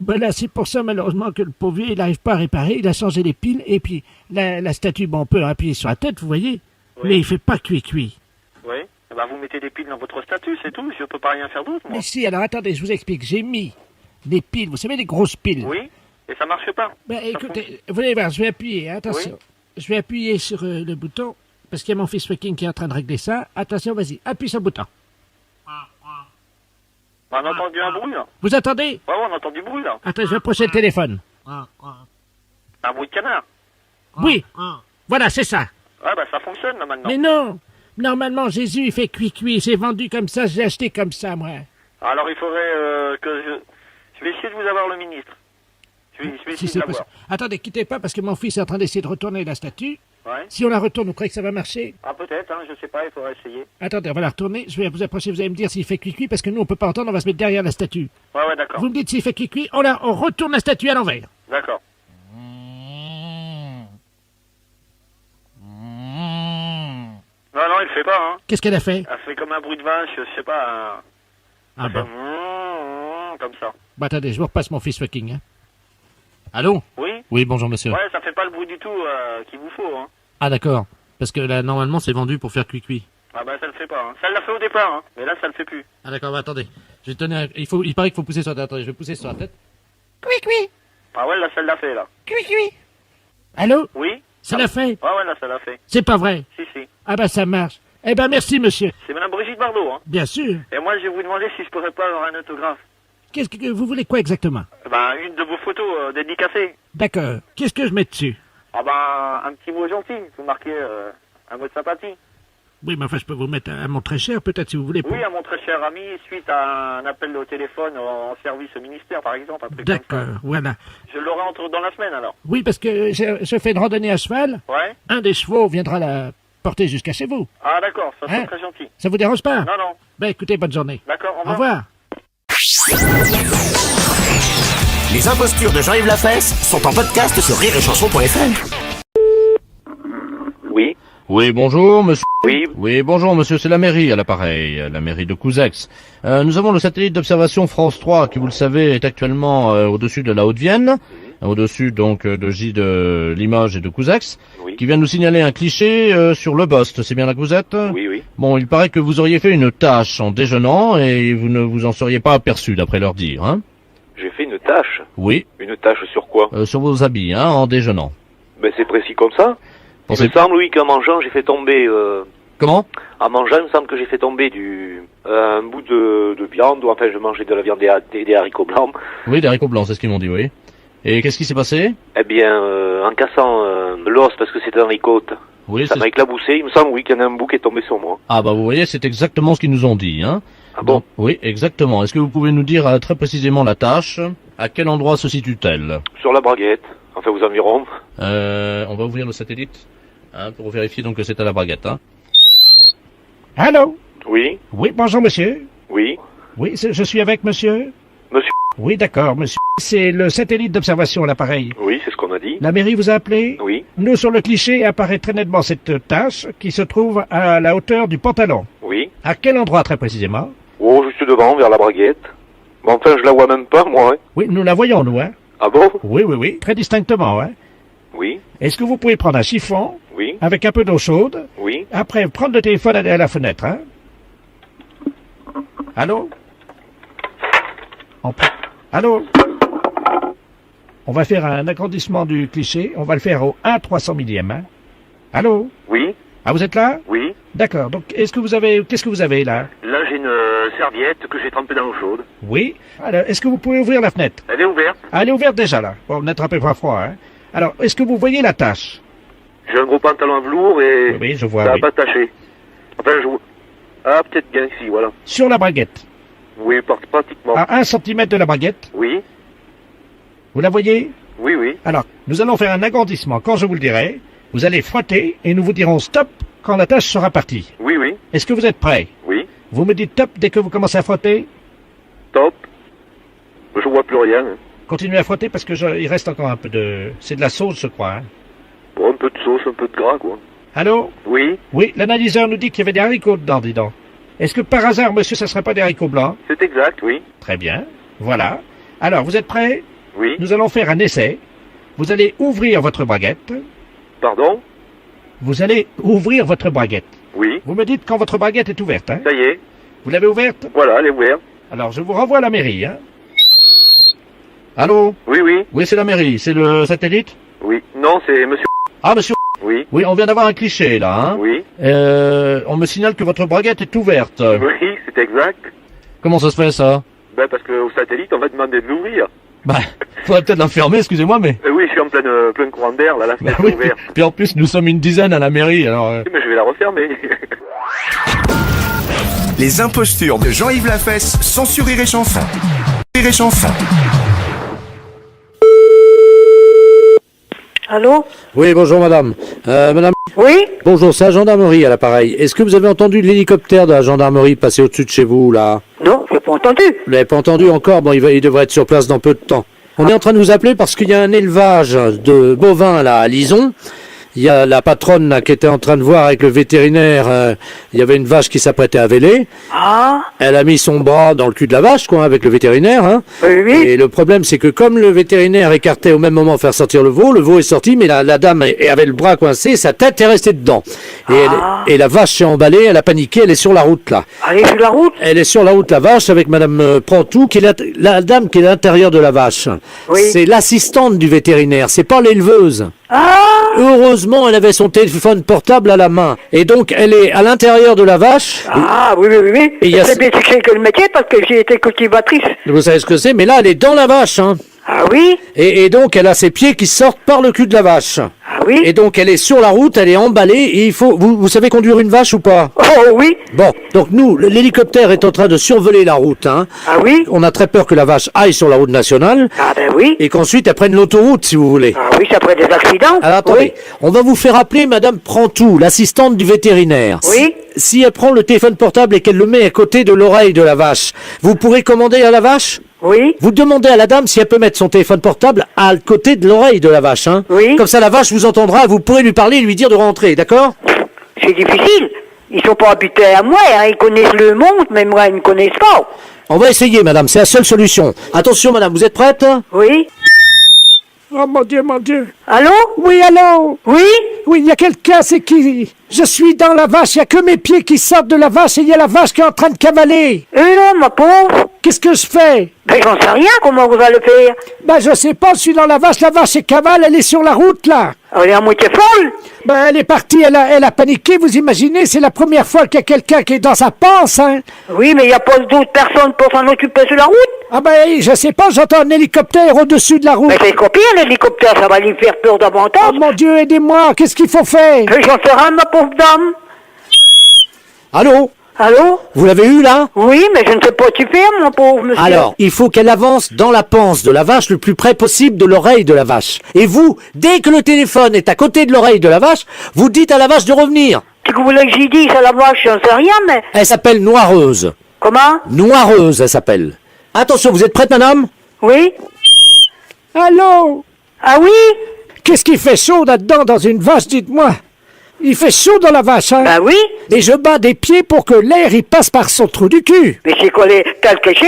Ben là, c'est pour ça, malheureusement, que le pauvre vieux, il n'arrive pas à réparer, il a changé les piles, et puis la statue, bon, on peut appuyer sur la tête, vous voyez, mais il fait pas cuit-cuit. Oui. Eh ben, vous mettez des piles dans votre statut, c'est tout. Je peux pas rien faire d'autre, moi. Mais si, alors attendez, je vous explique, j'ai mis des piles, vous savez, des grosses piles. Oui. Et ça marche pas. Ben écoutez, vous allez voir, je vais appuyer, hein, attention. Oui. Je vais appuyer sur le bouton, parce qu'il y a mon fils Joaquin qui est en train de régler ça. Attention, vas-y, appuie sur le bouton. On a entendu un bruit, là. Vous attendez? Ouais, on entend du bruit, là. Attends, je vais approcher le téléphone. Un bruit de canard. Oui, voilà, c'est ça. Ouais, bah ça fonctionne, là, maintenant. Mais non, normalement, Jésus, il fait cuit-cuit, c'est vendu comme ça, je l'ai acheté comme ça, moi. Alors, il faudrait que je vais essayer de vous avoir le ministre. Je vais Si essayer c'est de l'avoir. possible. Attendez, quittez pas, parce que mon fils est en train d'essayer de retourner la statue. Ouais. Si on la retourne, vous croyez que ça va marcher? Ah, peut-être, hein, je sais pas, il faudrait essayer. Attendez, on va la retourner, je vais vous approcher, vous allez me dire s'il fait cuit-cuit, parce que nous, on peut pas entendre, on va se mettre derrière la statue. Ouais, d'accord. Vous me dites s'il fait cuit-cuit, on retourne la statue à l'envers. D'accord. Non, il fait pas, hein. Qu'est-ce qu'elle a fait? Elle fait comme un bruit de vache, je sais pas. Ah bon. Comme ça. Bah attendez, je vous repasse mon fils Joaquin, hein. Allô? Oui. Oui, bonjour, monsieur. Ouais, ça fait pas le bruit du tout qu'il vous faut, hein. Ah, d'accord. Parce que là, normalement, c'est vendu pour faire cuit-cuit. Ah bah ça le fait pas, hein. Ça l'a fait au départ, hein. Mais là, ça le fait plus. Ah, d'accord, bah attendez. Je vais tenir... Il paraît qu'il faut pousser sur la tête. Attendez, je vais pousser sur la tête. Cuit-cuit. Ah ouais, là, ça l'a fait, là. Cuit-cuit. Allô? Oui. Ça l'a fait? Ouais, là, ça l'a fait. C'est pas vrai? Si. Ah bah ça marche. Eh ben merci, monsieur. C'est madame Brigitte Bardot, hein. Bien sûr. Et moi, je vais vous demander si je pourrais pas avoir un autographe. Qu'est-ce que vous voulez quoi exactement? Ben, une de vos photos dédicacées. D'accord. Qu'est-ce que je mets dessus? Ah ben, un petit mot gentil. Vous marquez un mot de sympathie. Oui, mais enfin, je peux vous mettre un mot très cher, peut-être, si vous voulez. Oui, à mon très cher ami, suite à un appel au téléphone en service au ministère, par exemple. D'accord, voilà. Je l'aurai dans la semaine, alors. Oui, parce que je fais une randonnée à cheval. Ouais. Un des chevaux viendra la porter jusqu'à chez vous. Ah, d'accord, ça c'est Hein? très gentil. Ça vous dérange pas? Non. Ben écoutez, bonne journée. D'accord, Au revoir. Les impostures de Jean-Yves Lafesse sont en podcast sur rireetchanson.fr. Oui. Oui, bonjour, monsieur. Oui. Oui, bonjour, monsieur, c'est la mairie à l'appareil, la mairie de Couzex. Nous avons le satellite d'observation France 3, qui, vous le savez, est actuellement au-dessus de la Haute-Vienne, au-dessus, donc, de Limoges et de Couzex, qui vient nous signaler un cliché sur le Bost. C'est bien là que vous êtes? Oui. Bon, il paraît que vous auriez fait une tâche en déjeunant, et vous ne vous en seriez pas aperçu, d'après leur dire, hein? J'ai fait une tâche. Oui. Une tâche sur quoi? Sur vos habits, hein, en déjeunant. Ben c'est précis comme ça. Il me semble, oui, qu'en mangeant, j'ai fait tomber... Comment? En mangeant, il me semble que j'ai fait tomber un bout de viande, ou enfin, je mangeais de la viande des haricots blancs. Oui, des haricots blancs, c'est ce qu'ils m'ont dit, oui. Et qu'est-ce qui s'est passé? Eh bien, en cassant l'os, parce que c'était un ricotte, oui, ça m'a éclaboussé. Il me semble, oui, qu'il y en a un bout qui est tombé sur moi. Ah bah vous voyez, c'est exactement ce qu'ils nous ont dit, hein. Ah bon? Donc, oui, exactement. Est-ce que vous pouvez nous dire très précisément la tâche? À quel endroit se situe-t-elle? Sur la braguette, enfin aux environs. On va ouvrir le satellite, hein, pour vérifier donc que c'est à la braguette, hein. Allô? Oui. Oui, bonjour, monsieur. Oui. Oui, je suis avec monsieur? Monsieur. Oui, d'accord, monsieur. C'est le satellite d'observation à l'appareil. Oui, c'est ce qu'on a dit. La mairie vous a appelé? Oui. Nous, sur le cliché, apparaît très nettement cette tache qui se trouve à la hauteur du pantalon. Oui. À quel endroit, très précisément? Oh, juste devant, vers la braguette. Mais enfin, je la vois même pas, moi, hein. Oui, nous la voyons, nous, hein. Ah bon? Oui, très distinctement, hein. Oui. Est-ce que vous pouvez prendre un chiffon? Oui. Avec un peu d'eau chaude? Oui. Après, prendre le téléphone, aller à la fenêtre, hein. Allô? Allô? On va faire un agrandissement du cliché. On va le faire au 1/300 millième, hein. Allô? Oui. Ah, vous êtes là? Oui. D'accord. Donc, qu'est-ce que vous avez là? Là, j'ai une serviette que j'ai trempée dans l'eau chaude. Oui. Alors, est-ce que vous pouvez ouvrir la fenêtre? Elle est ouverte. Ah, elle est ouverte déjà, là. Bon, n'attrapez pas froid, hein. Alors, est-ce que vous voyez la tache? J'ai un gros pantalon à velours et oui, je vois, ça n'a oui. pas taché. Enfin, Ah, peut-être bien, si, voilà. Sur la braguette. Oui, pratiquement. À 1 cm de la braguette. Oui, Vous la voyez? oui, oui. Alors, nous allons faire un agrandissement. Quand je vous le dirai, vous allez frotter et nous vous dirons stop quand la tâche sera partie. Oui, oui, Est-ce que vous êtes prêts? oui. Vous me dites top dès que vous commencez à frotter? Top. Je vois plus rien. Hein. Continuez à frotter parce que il reste encore un peu de... C'est de la sauce, je crois. Hein. Bon, un peu de sauce, un peu de gras, quoi. Allô? Oui, Oui, l'analyseur nous dit qu'il y avait des haricots dedans, dis donc. Est-ce que par hasard, monsieur, ça serait pas des haricots blancs? c'est exact, oui. Très bien. Voilà. Alors, vous êtes prêts? Oui. Nous allons faire un essai. Vous allez ouvrir votre braguette. Pardon? Vous allez ouvrir votre braguette. Oui. Vous me dites quand votre braguette est ouverte, hein? Ça y est. Vous l'avez ouverte? Voilà, elle est ouverte. Alors, je vous renvoie à la mairie, hein? Allô? Oui, oui. Oui, c'est la mairie. C'est le satellite? Oui. Non, c'est monsieur. Ah, monsieur. Oui. Oui, on vient d'avoir un cliché, là, hein? Oui. On me signale que votre braguette est ouverte. Oui, c'est exact. Comment ça se fait, ça? Ben, parce qu'au satellite, on va demander de l'ouvrir. Bah, faudrait peut-être la fermer, excusez-moi, mais... Oui, je suis en plein courant d'air, là, la fenêtre oui. est ouverte. Puis en plus, nous sommes une dizaine à la mairie, alors... Oui, mais je vais la refermer. Les impostures de Jean-Yves Lafesse, sans sur Rire et Chanson. Rire et Chanson. Allô? Oui, bonjour madame. Madame, Oui? bonjour, c'est la gendarmerie à l'appareil. Est-ce que vous avez entendu l'hélicoptère de la gendarmerie passer au-dessus de chez vous, là? Non, j'ai pas entendu. Vous l'avez pas entendu encore? Bon, il devrait être sur place dans peu de temps. On est en train de vous appeler parce qu'il y a un élevage de bovins, là, à Lison. Il y a la patronne, là, qui était en train de voir avec le vétérinaire, il y avait une vache qui s'apprêtait à véler. Ah? Elle a mis son bras dans le cul de la vache, quoi, avec le vétérinaire, hein. Oui, oui. Et le problème, c'est que comme le vétérinaire écartait au même moment faire sortir le veau est sorti, mais la dame avait le bras coincé, sa tête est restée dedans. Et la vache s'est emballée, elle a paniqué, elle est sur la route, là. Elle est sur la route? Elle est sur la route, la vache, avec madame Prantou, qui est la dame qui est à l'intérieur de la vache. Oui. C'est l'assistante du vétérinaire, c'est pas l'éleveuse. Ah! Heureusement, elle avait son téléphone portable à la main. Et donc, elle est à l'intérieur de la vache. Ah, oui, oui, oui. Et il y a- C'est bien que le métier parce que j'ai été cultivatrice. Vous savez ce que c'est, mais là, elle est dans la vache, hein. Ah oui? Et donc, elle a ses pieds qui sortent par le cul de la vache. Ah oui? Et donc, elle est sur la route, elle est emballée, et il faut... Vous savez conduire une vache ou pas? Oh oui? Bon, donc nous, l'hélicoptère est en train de survoler la route, hein. Ah oui? On a très peur que la vache aille sur la route nationale, Ah ben oui. et qu'ensuite, elle prenne l'autoroute, si vous voulez. Ah oui, ça ferait des accidents. Alors attendez, on va vous faire appeler Madame Prantou, l'assistante du vétérinaire. Oui. Si elle prend le téléphone portable et qu'elle le met à côté de l'oreille de la vache, vous pourrez commander à la vache? Oui. Vous demandez à la dame si elle peut mettre son téléphone portable à côté de l'oreille de la vache, hein? Oui. Comme ça, la vache vous entendra, vous pourrez lui parler et lui dire de rentrer, d'accord? C'est difficile. Ils sont pas habitués à moi, hein. Ils connaissent le monde, mais moi, ils ne connaissent pas. On va essayer, madame, c'est la seule solution. Attention, madame, vous êtes prête? Oui. Oh mon Dieu, mon Dieu. Allô? Oui, allô? Oui? Oui, il y a quelqu'un, c'est qui? Je suis dans la vache, il n'y a que mes pieds qui sortent de la vache et il y a la vache qui est en train de cavaler. Non, ma pauvre. Qu'est-ce que je fais? Ben, j'en sais rien, comment vous allez faire? Ben, je sais pas, je suis dans la vache est cavale, elle est sur la route, là. Elle est à moitié folle? Ben, elle est partie, elle a paniqué, vous imaginez, c'est la première fois qu'il y a quelqu'un qui est dans sa panse, hein. Oui, mais il n'y a pas d'autres personnes pour s'en occuper sur la route? Ah ben, je sais pas, j'entends un hélicoptère au-dessus de la route. Mais c'est copié, l'hélicoptère, ça va lui faire peur davantage. Oh mon Dieu, aidez-moi, qu'est-ce qu'il faut faire? J'en sais rien, ma pauvre dame. Allô? Allô? Vous l'avez eu, là? Oui, mais je ne sais pas tu faire, mon pauvre monsieur. Alors, il faut qu'elle avance dans la panse de la vache le plus près possible de l'oreille de la vache. Et vous, dès que le téléphone est à côté de l'oreille de la vache, vous dites à la vache de revenir. Qu'est-ce que vous voulez que j'y dise à la vache? J'en sais rien, mais... Elle s'appelle Noireuse. Comment? Noireuse, elle s'appelle. Attention, vous êtes prête, madame? Oui? Allô? Ah oui? Qu'est-ce qui fait chaud là-dedans dans une vache, dites-moi? Il fait chaud dans la vache, hein? Ben oui. Et je bats des pieds pour que l'air y passe par son trou du cul. Mais c'est quoi, t'as le caché,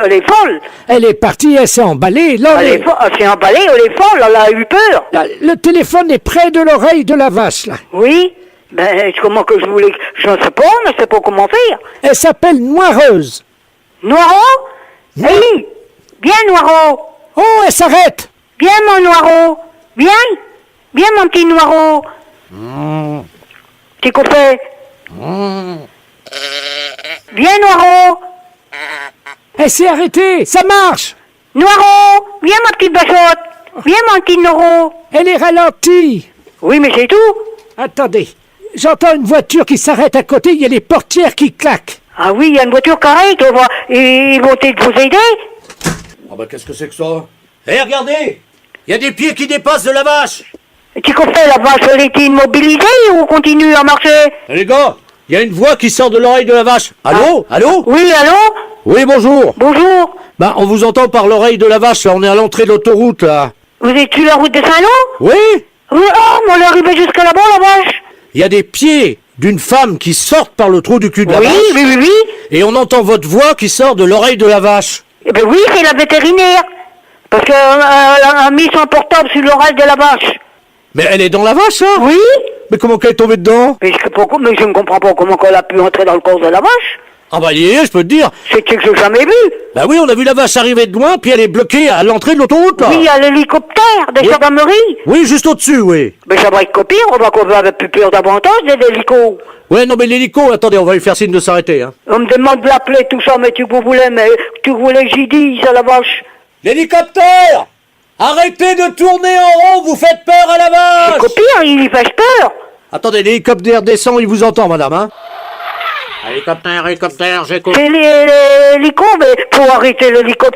elle est folle. Elle est partie, elle s'est emballée. Là, Elle s'est emballée, elle est folle, elle a eu peur. là, le téléphone est près de l'oreille de la vache, là. Oui? Ben, comment que je voulais... Je ne sais pas, je ne sais pas comment faire. Elle s'appelle Noireuse. Noiro? Oui. Bien, Noiro. Oh, elle s'arrête. Bien, mon Noiro. Bien. Bien, mon petit Noiro. Qu'est-ce qu'on fait? Viens, Noiro. Elle s'est arrêtée, ça marche. Noiro, viens, ma petite bachotte. Viens, mon petit Noiro. Elle est ralentie. Oui, mais c'est tout. Attendez, j'entends une voiture qui s'arrête à côté, il y a les portières qui claquent. Ah oui, il y a une voiture qui arrête, ils vont peut-être vous aider. Ah bah qu'est-ce que c'est que ça? Eh, regardez! Il y a des pieds qui dépassent de la vache! Et qu'est-ce qu'on fait, la vache, elle est immobilisée ou on continue à marcher? Les gars, il y a une voix qui sort de l'oreille de la vache. Allô? Allô? Oui, allô? Oui, bonjour. Bonjour. Bah, on vous entend par l'oreille de la vache, là. On est à l'entrée de l'autoroute, là. Vous êtes sur la route de Saint-Lô? Oui? Oui, oh, mais on est arrivé jusqu'à là-bas, la vache. Il y a des pieds d'une femme qui sortent par le trou du cul de la vache. Oui. Et on entend votre voix qui sort de l'oreille de la vache. Eh ben oui, c'est la vétérinaire. Parce qu'elle a mis son portable sur l'oreille de la vache. Mais elle est dans la vache, hein? Oui. Mais comment qu'elle est tombée dedans? Mais je ne comprends pas comment elle a pu entrer dans le corps de la vache. Ah bah, je peux te dire. C'est que j'ai jamais vu. Bah oui, on a vu la vache arriver de loin, puis elle est bloquée à l'entrée de l'autoroute, là. Oui, il y a l'hélicoptère des gendarmeries. Oui, juste au-dessus, oui. Mais ça va être copié, on va avec plus peur davantage des hélicos. Ouais, non, mais l'hélico, attendez, on va lui faire signe de s'arrêter, hein. On me demande de l'appeler, tout ça, mais tu voulais que j'y dise à la vache. L'hélicoptère! Arrêtez de tourner en rond, vous faites peur à la vache! C'est copié, il y fait peur. Attendez, l'hélicoptère descend, il vous entend, madame, hein? Hélicoptère, j'écoute. C'est l'hélico, mais pour arrêter l'hélico,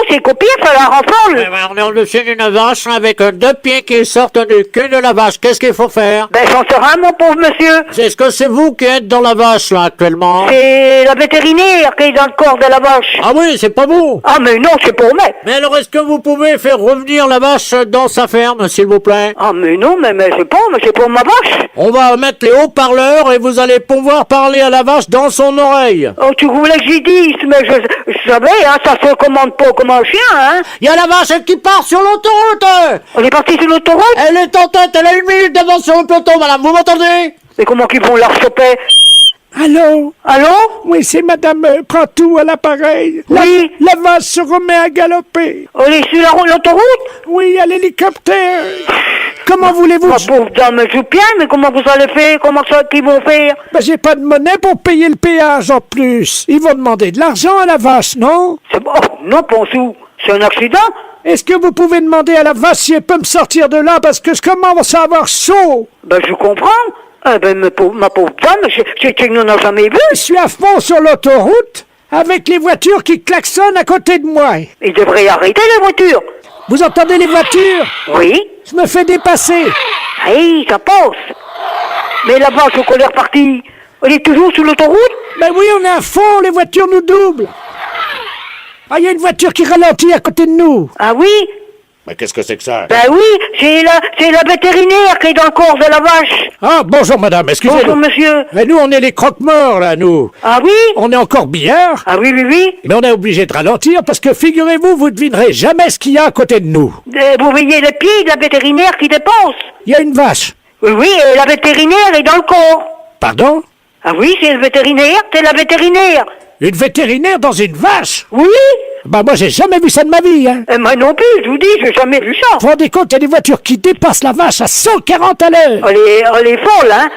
c'est copié, ça la renforce. On est au-dessus d'une vache avec deux pieds qui sortent du cul de la vache. Qu'est-ce qu'il faut faire? Ben, j'en sais rien, mon pauvre monsieur. Est-ce que c'est vous qui êtes dans la vache, là, actuellement? C'est la vétérinaire qui est dans le corps de la vache. Ah oui, c'est pas vous. Ah, mais non, c'est pour moi. Mais alors, est-ce que vous pouvez faire revenir la vache dans sa ferme, s'il vous plaît? Ah, mais non, mais c'est pour ma vache. On va mettre les haut-parleurs et vous allez pouvoir parler à la vache dans son oreille. Oh, tu voulais que j'y dise, mais je savais, hein, ça se commande pas comme un chien, hein. Il y a la vache qui part sur l'autoroute. On est parti sur l'autoroute? Elle est en tête, elle a 1 minute d'avance sur le peloton, madame, vous m'entendez? Mais comment qu'ils vont leur choper? Allô? Allô? Oui, c'est Madame Prantou à l'appareil. Oui. La vache se remet à galoper. On est sur l'autoroute? Oui, à l'hélicoptère. Comment voulez-vous? Ma pauvre dame, je bien, mais comment vous allez faire? Comment ça qu'ils vont faire? Ben, j'ai pas de monnaie pour payer le péage en plus. Ils vont demander de l'argent à la vache, non? C'est bon, non, Ponsou. C'est un accident? Est-ce que vous pouvez demander à la vache si elle peut me sortir de là parce que je commence à avoir chaud? Ben, je comprends. Eh ben, ma pauvre dame, c'est que nous n'avons jamais vu. Je suis à fond sur l'autoroute avec les voitures qui klaxonnent à côté de moi. Il devrait arrêter les voitures. Vous entendez les voitures? Oui. Je me fais dépasser. Oui, ça passe. Mais la vache, qu'on est reparti, on est toujours sur l'autoroute? Ben oui, on est à fond, les voitures nous doublent. Ah, il y a une voiture qui ralentit à côté de nous. Ah oui? Mais qu'est-ce que c'est que ça? Ben oui, c'est la vétérinaire qui est dans le corps de la vache. Ah, bonjour madame, excusez-moi. Bonjour monsieur. Mais nous, on est les croque-morts, là, nous. Ah oui? On est encore bien. Ah oui. Mais on est obligé de ralentir parce que, figurez-vous, vous devinerez jamais ce qu'il y a à côté de nous. Vous voyez les pieds de la vétérinaire qui dépassent. Il y a une vache. Oui, la vétérinaire est dans le corps. Pardon? Ah oui, c'est la vétérinaire. Une vétérinaire dans une vache? Oui. Bah moi j'ai jamais vu ça de ma vie, hein. Moi non plus, je vous dis, j'ai jamais vu ça. Vous vous rendez compte, il y a des voitures qui dépassent la vache à 140 à l'heure. Elle est folle, hein.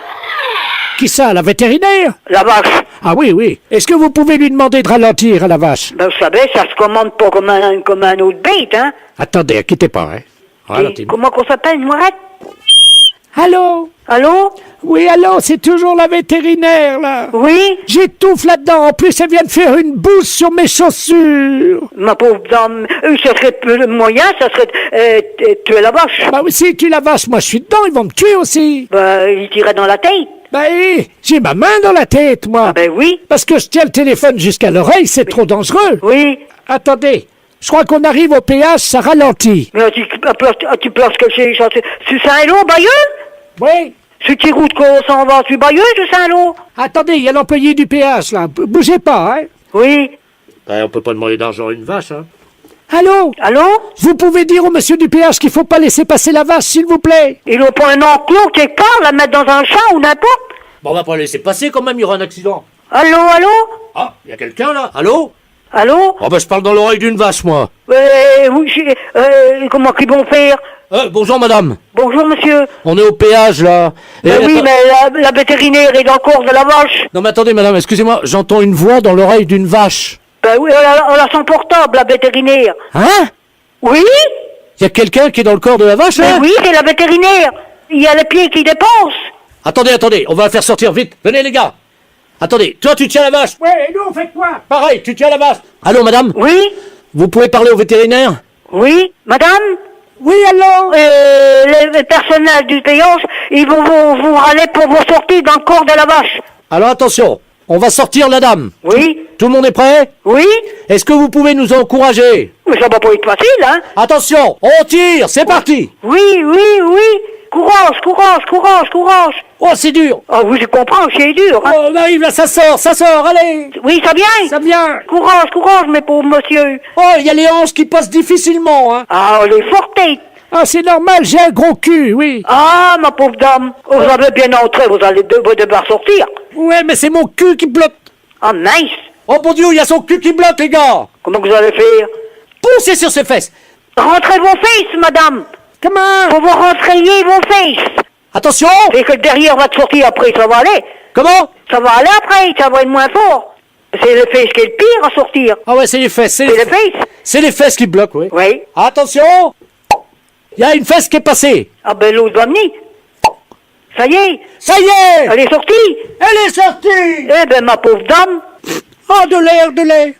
Qui ça, la vétérinaire? La vache. Ah oui. Est-ce que vous pouvez lui demander de ralentir à la vache? Ben vous savez, ça se commande pas comme un autre bête, hein. Attendez, quittez pas, hein. Ralentez. Comment qu'on s'appelle, Moirette? Allô? Allô? Oui, allô, c'est toujours la vétérinaire, là. Oui? J'étouffe là-dedans. En plus, elle vient de faire une bouse sur mes chaussures. Ma pauvre dame, ça serait le moyen, ça serait tuer la vache. Bah oui, si tu la vache, moi je suis dedans, ils vont me tuer aussi. Bah, il tirait dans la tête. Bah oui, j'ai ma main dans la tête, moi. Ah ben oui. Parce que je tiens le téléphone jusqu'à l'oreille, c'est trop dangereux. Oui. Attendez. Je crois qu'on arrive au péage, ça ralentit. Mais tu places que c'est Saint-Lô, Bayeux? Oui. Sur qui route qu'on s'en va? Tu Bayeux, sur Saint-Lô? Attendez, il y a l'employé du péage, là. Bougez pas, hein. Oui. On peut pas demander d'argent à une vache, hein. Allô? Allô? Vous pouvez dire au monsieur du péage qu'il faut pas laisser passer la vache, s'il vous plaît? Ils n'ont pas un enclos quelque part, la mettre dans un champ ou n'importe? Bon, on va pas laisser passer quand même, il y aura un accident. Allô? Ah, il y a quelqu'un, là? Allô? Allô? Oh, je parle dans l'oreille d'une vache, moi. Comment qu'ils vont faire? Bonjour, madame. Bonjour, monsieur. On est au péage, là. Oui, mais la vétérinaire est dans le corps de la vache. Non, mais attendez, madame, excusez-moi, j'entends une voix dans l'oreille d'une vache. Ben oui, elle a son portable, la vétérinaire. Hein? Oui? Il y a quelqu'un qui est dans le corps de la vache, hein? Oui, c'est la vétérinaire. Il y a les pieds qui dépassent. Attendez, on va la faire sortir vite. Venez les gars. Attendez, toi tu tiens la vache. Ouais, et nous, on fait quoi? Pareil, tu tiens la vache. Allô madame? Oui? Vous pouvez parler au vétérinaire? Oui? Madame? Oui, allô? Les personnels du péage, ils vont vous râler pour vos sorties dans le corps de la vache. Alors attention, on va sortir la dame. Oui? Tout le monde est prêt? Oui? Est-ce que vous pouvez nous encourager? Mais ça va pas être facile, hein? Attention, on tire, c'est parti. Oui. Courage. Oh, c'est dur. Ah oui, je comprends, c'est dur, hein? Oh, on arrive là, ça sort, allez. Oui, ça vient? Ça vient. Courage, mes pauvres monsieur. Oh, il y a les hanches qui passent difficilement, hein. Ah, les fortes têtes. Ah, c'est normal, j'ai un gros cul, oui. Ah, ma pauvre dame, vous avez bien entré, vous allez devoir sortir. Ouais, mais c'est mon cul qui bloque. Ah, mince. Oh mon Dieu, il y a son cul qui bloque, les gars. Comment vous allez faire? Poussez sur ses fesses. Rentrez vos fesses, madame. Comment? Faut vous rentrayer vos fesses. Attention. Et que le derrière va te sortir après, ça va aller. Comment? Ça va aller après, ça va être moins fort. C'est les fesses qui est le pire à sortir. Ah ouais, c'est les fesses. C'est les fesses? C'est les fesses qui bloquent, oui. Oui. Attention. Il y a une fesse qui est passée. Ah ben l'autre va venir. Ça y est. Ça y est. Elle est sortie. Elle est sortie. Eh ben ma pauvre dame. Oh, de l'air.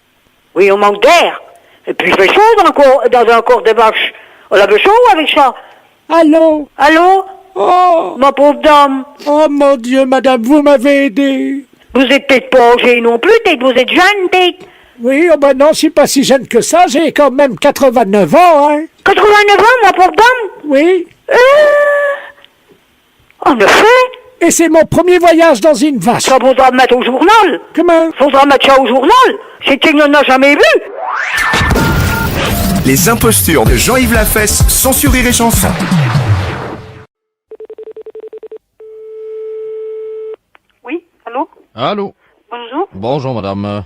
Oui, on manque d'air. Et puis il fait chaud dans un corps de vache. On avait chaud avec ça. Allô? Oh. Ma pauvre dame. Oh mon Dieu, madame, vous m'avez aidé. Vous êtes peut-être pas âgée non plus, peut-être vous êtes jeune, peut-être. Oui, oh ben non, je suis pas si jeune que ça, j'ai quand même 89 ans, hein. 89 ans, ma pauvre dame? Oui. En effet. Et c'est mon premier voyage dans une vache. Ça faudra mettre au journal. Comment? Faudra mettre ça au journal. C'est qu'il n'en a jamais vu. Les impostures de Jean-Yves Lafesse, sans sur Rire et Chanson. Oui, allô? Allô. Bonjour. Bonjour madame.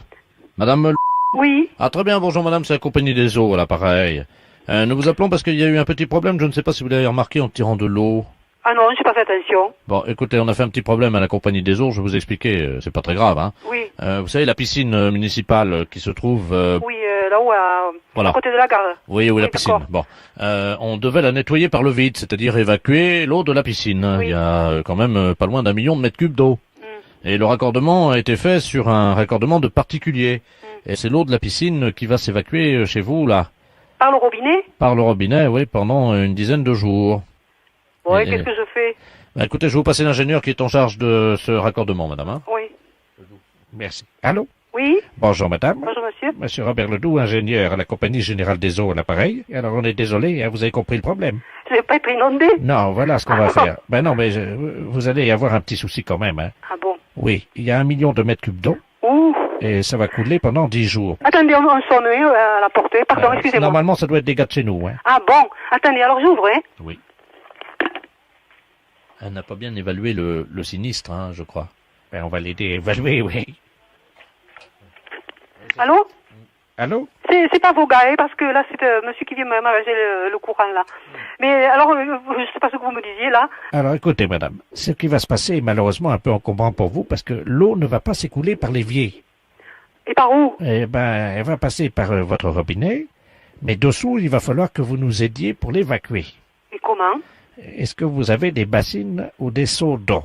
Madame. Oui. Ah très bien, bonjour madame, c'est la compagnie des eaux à l'appareil. Nous vous appelons parce qu'il y a eu un petit problème, je ne sais pas si vous l'avez remarqué en tirant de l'eau. Ah non, j'ai pas fait attention. Bon, écoutez, on a fait un petit problème à la compagnie des eaux, je vais vous expliquer, c'est pas très grave, hein. Oui. Vous savez, la piscine municipale qui se trouve... Oui, là-haut, voilà. à côté de la gare. Oui, la piscine. Bon, on devait la nettoyer par le vide, c'est-à-dire évacuer l'eau de la piscine. Oui. Il y a quand même pas loin d'1 million de mètres cubes d'eau. Et le raccordement a été fait sur un raccordement de particulier. Et c'est l'eau de la piscine qui va s'évacuer chez vous, là. Par le robinet? Par le robinet, oui, pendant une dizaine de jours. Oui, qu'est-ce que je fais? Bah, écoutez, je vais vous passer l'ingénieur qui est en charge de ce raccordement, madame. Hein. Oui. Merci. Allô? Oui? Bonjour, madame. Bonjour, monsieur. Monsieur Robert Ledoux, ingénieur à la Compagnie Générale des Eaux à l'appareil. Alors, on est désolé, hein, vous avez compris le problème. Je vais pas être inondé. Non, voilà ce qu'on va faire. Ben non, mais vous allez avoir un petit souci quand même, hein. Ah bon? Oui, il y a 1 million de mètres cubes d'eau. Ouh. Et ça va couler pendant 10 jours. Attendez, on sonne à la porte. Pardon, excusez-moi. Normalement, ça doit être des gars de chez nous, hein. Ah bon? Attendez, alors j'ouvre, hein. Oui. Elle n'a pas bien évalué le sinistre, hein, je crois. Ben, on va l'aider à évaluer, oui. Allô? Allô? C'est pas vos gars, hein, parce que là, c'est monsieur qui vient m'arranger le courant, là. Mais alors, je sais pas ce que vous me disiez, là. Alors, écoutez, madame, ce qui va se passer est malheureusement un peu encombrant pour vous parce que l'eau ne va pas s'écouler par l'évier. Et par où? Eh ben, elle va passer par votre robinet, mais dessous, il va falloir que vous nous aidiez pour l'évacuer. Et comment? Est-ce que vous avez des bassines ou des seaux d'eau?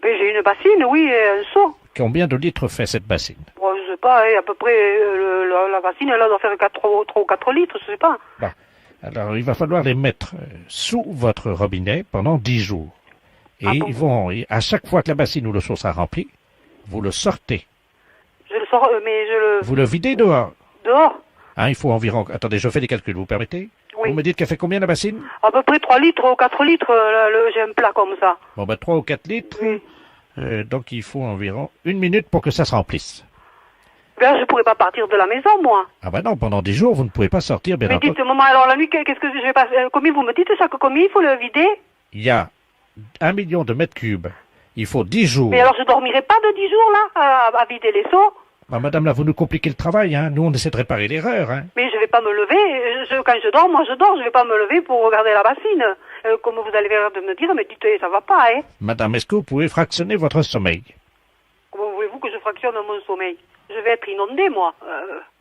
Ben, j'ai une bassine, oui, et un seau. Combien de litres fait cette bassine? Bon, je sais pas, hein, à peu près, la bassine, elle doit faire 3 ou 4 litres, je sais pas. Bon. Alors, il va falloir les mettre sous votre robinet pendant 10 jours. Et ils vont, à chaque fois que la bassine ou le seau sera rempli, vous le sortez. Je le sors, mais je le... Vous le videz dehors. Dehors? Hein, il faut environ... Attendez, je fais des calculs, vous permettez? Oui. Vous me dites qu'elle fait combien la bassine? À peu près 3 litres ou 4 litres, j'ai un plat comme ça. Bon, ben 3 ou 4 litres. Oui. Donc, il faut environ 1 minute pour que ça se remplisse. Ben, je pourrais pas partir de la maison, moi. Ah ben non, pendant 10 jours, vous ne pouvez pas sortir, bien Mais entendu. dites, maman, alors la nuit, qu'est-ce que je vais passer? Combien vous me dites ça, que combien il faut le vider? Il y a 1 million de mètres cubes. Il faut 10 jours. Mais alors je dormirai pas de 10 jours, là, à vider les seaux? Ah, madame, là, vous nous compliquez le travail, hein. Nous, on essaie de réparer l'erreur, hein. Mais je vais pas me lever. Quand je dors, moi je dors. Je vais pas me lever pour regarder la bassine. Comme vous allez l'air de me dire, mais dites, ça va pas, hein. Madame, est-ce que vous pouvez fractionner votre sommeil? Comment voulez-vous que je fractionne mon sommeil? Je vais être inondée, moi.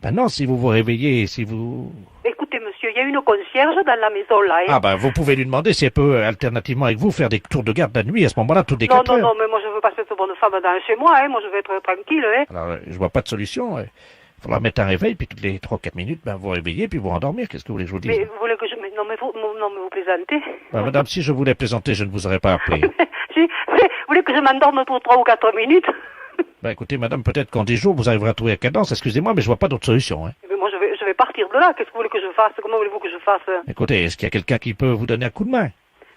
Ben non, si vous vous réveillez, si vous... Écoutez, monsieur, il y a une concierge dans la maison, là. Hein. Ah ben, vous pouvez lui demander si elle peut, alternativement avec vous, faire des tours de garde la nuit, à ce moment-là, toutes les Non, 4 heures. non, mais moi, je veux pas cette bonne femme dans chez moi, hein. Moi, je veux être tranquille, hein. Alors, je vois pas de solution. Il faudra mettre un réveil, puis toutes les 3-4 minutes, ben, vous réveillez, puis vous rendormir. Qu'est-ce que vous voulez que je vous dise? Mais vous voulez que je... Non, mais vous plaisantez. Ben, madame, si je voulais plaisanter, je ne vous aurais pas appelé. Vous voulez que je m'endorme pour 3 ou 4 minutes? Ben, écoutez, madame, peut-être qu'en 10 jours, vous arriverez à trouver la cadence. Excusez-moi, mais je vois pas d'autre solution, hein. Mais moi, je vais partir de là. Qu'est-ce que vous voulez que je fasse? Comment voulez-vous que je fasse? Écoutez, est-ce qu'il y a quelqu'un qui peut vous donner un coup de main?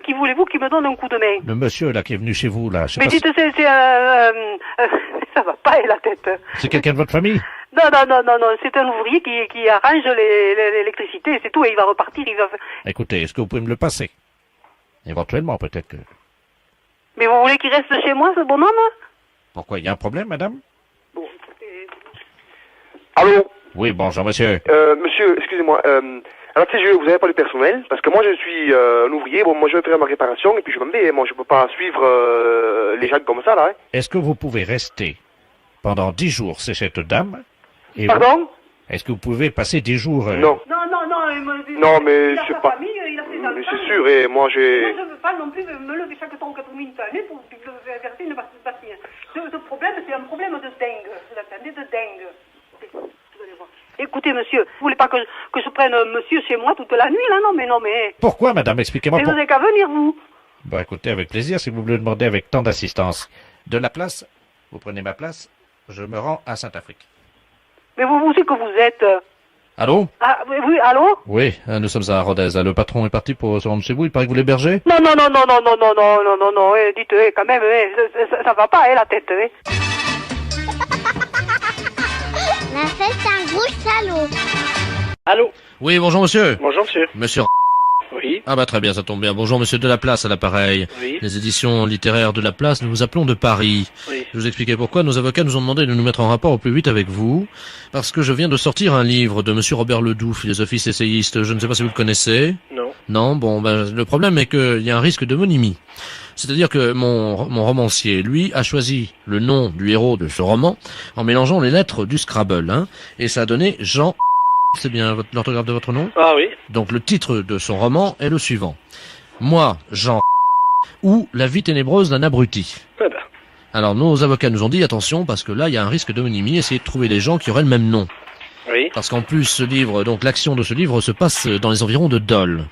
Qui voulez-vous qui me donne un coup de main? Le monsieur, là, qui est venu chez vous, là. Je sais Mais pas dites, ça va pas, la tête. C'est quelqu'un de votre famille? Non, c'est un ouvrier qui arrange l'électricité, c'est tout, et il va repartir, il va... Écoutez, est-ce que vous pouvez me le passer? Éventuellement, peut-être que... Mais vous voulez qu'il reste chez moi, ce bonhomme? Pourquoi? Il y a un problème, madame? Bon, écoutez... Allô? Oui, bonjour, monsieur. Monsieur, excusez-moi, alors tu sais, vous avez pas de personnel, parce que moi je suis un ouvrier, bon moi je vais faire ma réparation, et puis je m'en vais, moi je peux pas suivre les gens comme ça, là, hein. Est-ce que vous pouvez rester pendant 10 jours chez cette dame? Et Pardon? Est-ce que vous pouvez passer 10 jours... Non. Non, mais il a c'est sa pas... famille, il a ses enfants. Mais c'est sûr, et moi j'ai... Moi, je veux pas non plus me lever chaque 3 ou 4 minutes à l'année pour verser une bassine. Ce problème, c'est un problème de dingue. Vous attendez, de dingue. Vous allez voir. Écoutez, monsieur, vous voulez pas que je prenne monsieur chez moi toute la nuit, là? Non, mais... Pourquoi, madame? Expliquez-moi. Mais vous n'avez qu'à venir, vous. Bah, écoutez, avec plaisir, si vous me le demandez avec tant d'assistance. De la place, vous prenez ma place, je me rends à Saint-Afrique. Mais vous c'est que vous êtes... Allô? Ah, oui, allô? Oui, nous sommes à Rodez. Le patron est parti pour se rendre chez vous. Il paraît que vous l'hébergez? Non, dites, quand même, ça va pas, la tête, La fête, c'est un gros salaud. Allô? Oui, bonjour monsieur. Bonjour monsieur. Monsieur... Oui. Ah bah très bien, ça tombe bien. Bonjour monsieur Delaplace à l'appareil. Oui. Les éditions littéraires de la place, nous vous appelons de Paris. Oui. Je vous expliquer pourquoi. Nos avocats nous ont demandé de nous mettre en rapport au plus vite avec vous, parce que je viens de sortir un livre de monsieur Robert Ledoux, philosophiste essayiste. Je ne sais pas si vous le connaissez. Non. Non, bon, ben le problème est qu'il y a un risque de monimie. C'est-à-dire que mon romancier, lui, a choisi le nom du héros de ce roman en mélangeant les lettres du Scrabble, hein, et ça a donné Jean... C'est bien l'orthographe de votre nom? Ah oui. Donc le titre de son roman est le suivant. Moi, Jean... ou La vie ténébreuse d'un abruti. Eh ben. Alors nos avocats nous ont dit attention parce que là il y a un risque de monimie, essayez de trouver des gens qui auraient le même nom. Oui. Parce qu'en plus ce livre, donc l'action de ce livre se passe dans les environs de Dole.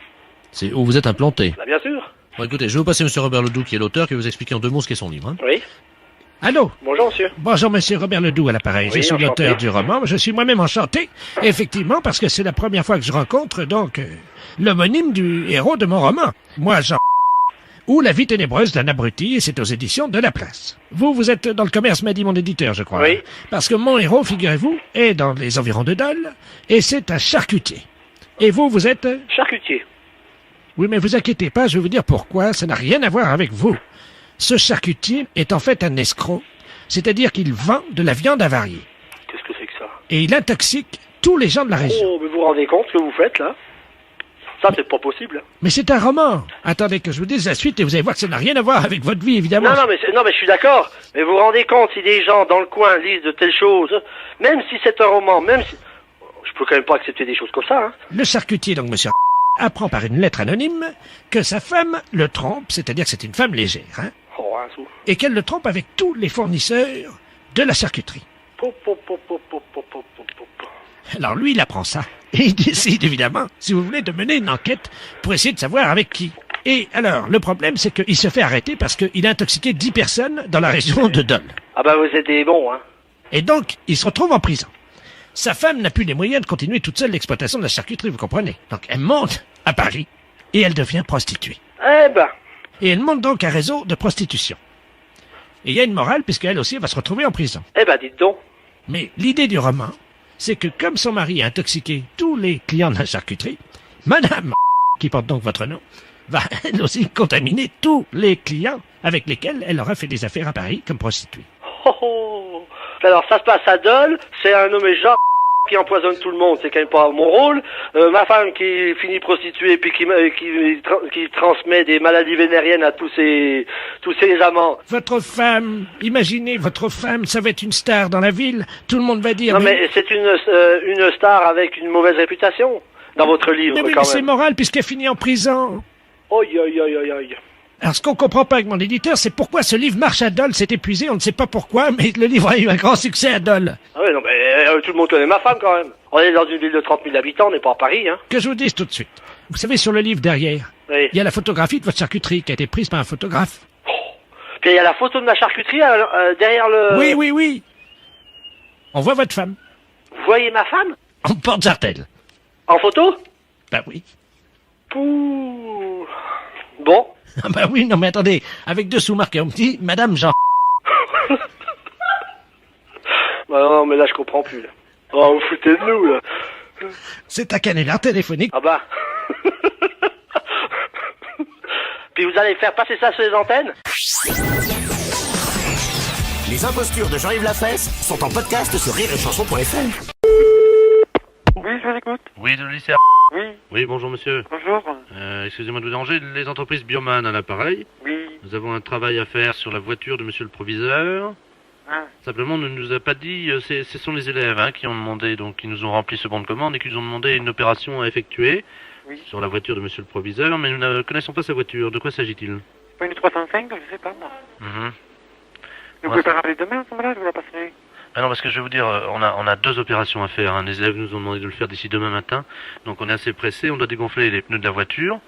C'est où vous êtes implanté. Bah, bien sûr. Bon écoutez, je vais vous passer monsieur Robert Ledoux qui est l'auteur, qui va vous expliquer en 2 mots ce qu'est son livre. Hein. Oui. Allô? Bonjour monsieur. Bonjour, monsieur Robert Ledoux à l'appareil. Oui, je suis enchanté. l'auteur du roman. Je suis moi-même enchanté, effectivement, parce que c'est la première fois que je rencontre, donc, l'homonyme du héros de mon roman. Moi, Jean... ou La vie ténébreuse d'un abruti, et c'est aux éditions de la place. Vous êtes dans le commerce, m'a dit mon éditeur, je crois. Oui. Parce que mon héros, figurez-vous, est dans les environs de Dole, et c'est un charcutier. Et vous êtes... Charcutier. Oui, mais vous inquiétez pas, je vais vous dire pourquoi, ça n'a rien à voir avec vous. Ce charcutier est en fait un escroc, c'est-à-dire qu'il vend de la viande avariée. Qu'est-ce que c'est que ça? Et il intoxique tous les gens de la région. Oh, mais vous vous rendez compte ce que vous faites là? Ça, c'est pas possible. Mais c'est un roman. Attendez que je vous dise la suite et vous allez voir que ça n'a rien à voir avec votre vie, évidemment. Non, mais je suis d'accord. Mais vous vous rendez compte si des gens dans le coin lisent de telles choses, même si c'est un roman, même si... Je peux quand même pas accepter des choses comme ça, hein. Le charcutier, donc monsieur, apprend par une lettre anonyme que sa femme le trompe, c'est-à-dire que c'est une femme légère, hein. Oh, un sou. Et qu'elle le trompe avec tous les fournisseurs de la charcuterie. Alors lui, il apprend ça. Et il décide, évidemment, si vous voulez, de mener une enquête pour essayer de savoir avec qui. Et alors, le problème, c'est qu'il se fait arrêter parce qu'il a intoxiqué 10 personnes dans la région de Dole. Ah bah vous êtes des bons, hein. Et donc, il se retrouve en prison. Sa femme n'a plus les moyens de continuer toute seule l'exploitation de la charcuterie, vous comprenez. Donc elle monte à Paris et elle devient prostituée. Eh ben. Et elle monte donc un réseau de prostitution. Et il y a une morale puisqu'elle aussi va se retrouver en prison. Eh ben, dites donc. Mais l'idée du roman, c'est que comme son mari a intoxiqué tous les clients de la charcuterie, Madame, qui porte donc votre nom, va elle aussi contaminer tous les clients avec lesquels elle aura fait des affaires à Paris comme prostituée. Oh, oh. Alors ça se passe à Dole, c'est un nommé Jean qui empoisonne tout le monde, c'est quand même pas mon rôle. Ma femme qui finit prostituée puis qui transmet des maladies vénériennes à tous tous ces amants. Votre femme, imaginez, votre femme, ça va être une star dans la ville. Tout le monde va dire... Non, mais c'est une star avec une mauvaise réputation dans votre livre, Mais oui, quand mais c'est même. moral puisqu'elle finit en prison. Oi, oi, oi, oi, oi. Alors, ce qu'on comprend pas avec mon éditeur, c'est pourquoi ce livre marche à Dole. C'est épuisé, on ne sait pas pourquoi, mais le livre a eu un grand succès à Dole. Ah ouais, non, mais tout le monde connaît ma femme, quand même. On est dans une ville de 30 000 habitants, on n'est pas à Paris, hein. Que je vous dise tout de suite. Vous savez, sur le livre derrière, Oui. il y a la photographie de votre charcuterie qui a été prise par un photographe. Puis il y a la photo de ma charcuterie derrière le... Oui, oui, oui. On voit votre femme. Vous voyez ma femme? En porte-jartel. En photo? Bah oui. Pouh. Bon. Ah bah oui, non mais attendez, avec dessous marqué un petit, Madame Jean... Bah non, mais là, je comprends plus, là. Oh, vous foutez de nous, là. C'est un canular téléphonique. Ah bah. Puis vous allez faire passer ça sur les antennes? Les impostures de Jean-Yves Lafesse sont en podcast sur rireetchanson.fr. Oui, je vous écoute. Oui, de lycée. Oui. Oui, bonjour monsieur. Bonjour. Excusez-moi de vous déranger, les entreprises Bioman à l'appareil. Oui. Nous avons un travail à faire sur la voiture de monsieur le proviseur. Ah. Simplement, on ne nous a pas dit, ce sont les élèves qui ont demandé, donc qui nous ont rempli ce bon de commande et qui nous ont demandé une opération à effectuer sur la voiture de monsieur le proviseur, mais nous ne connaissons pas sa voiture. De quoi s'agit-il? Pas une 305, je sais pas, moi. Mhm. Vous pouvez pas rappeler demain, à ce moment-là, je vous la passerai. Ah non, parce que je vais vous dire, on a deux opérations à faire. Les élèves nous ont demandé de le faire d'ici demain matin. Donc on est assez pressé, on doit dégonfler les pneus de la voiture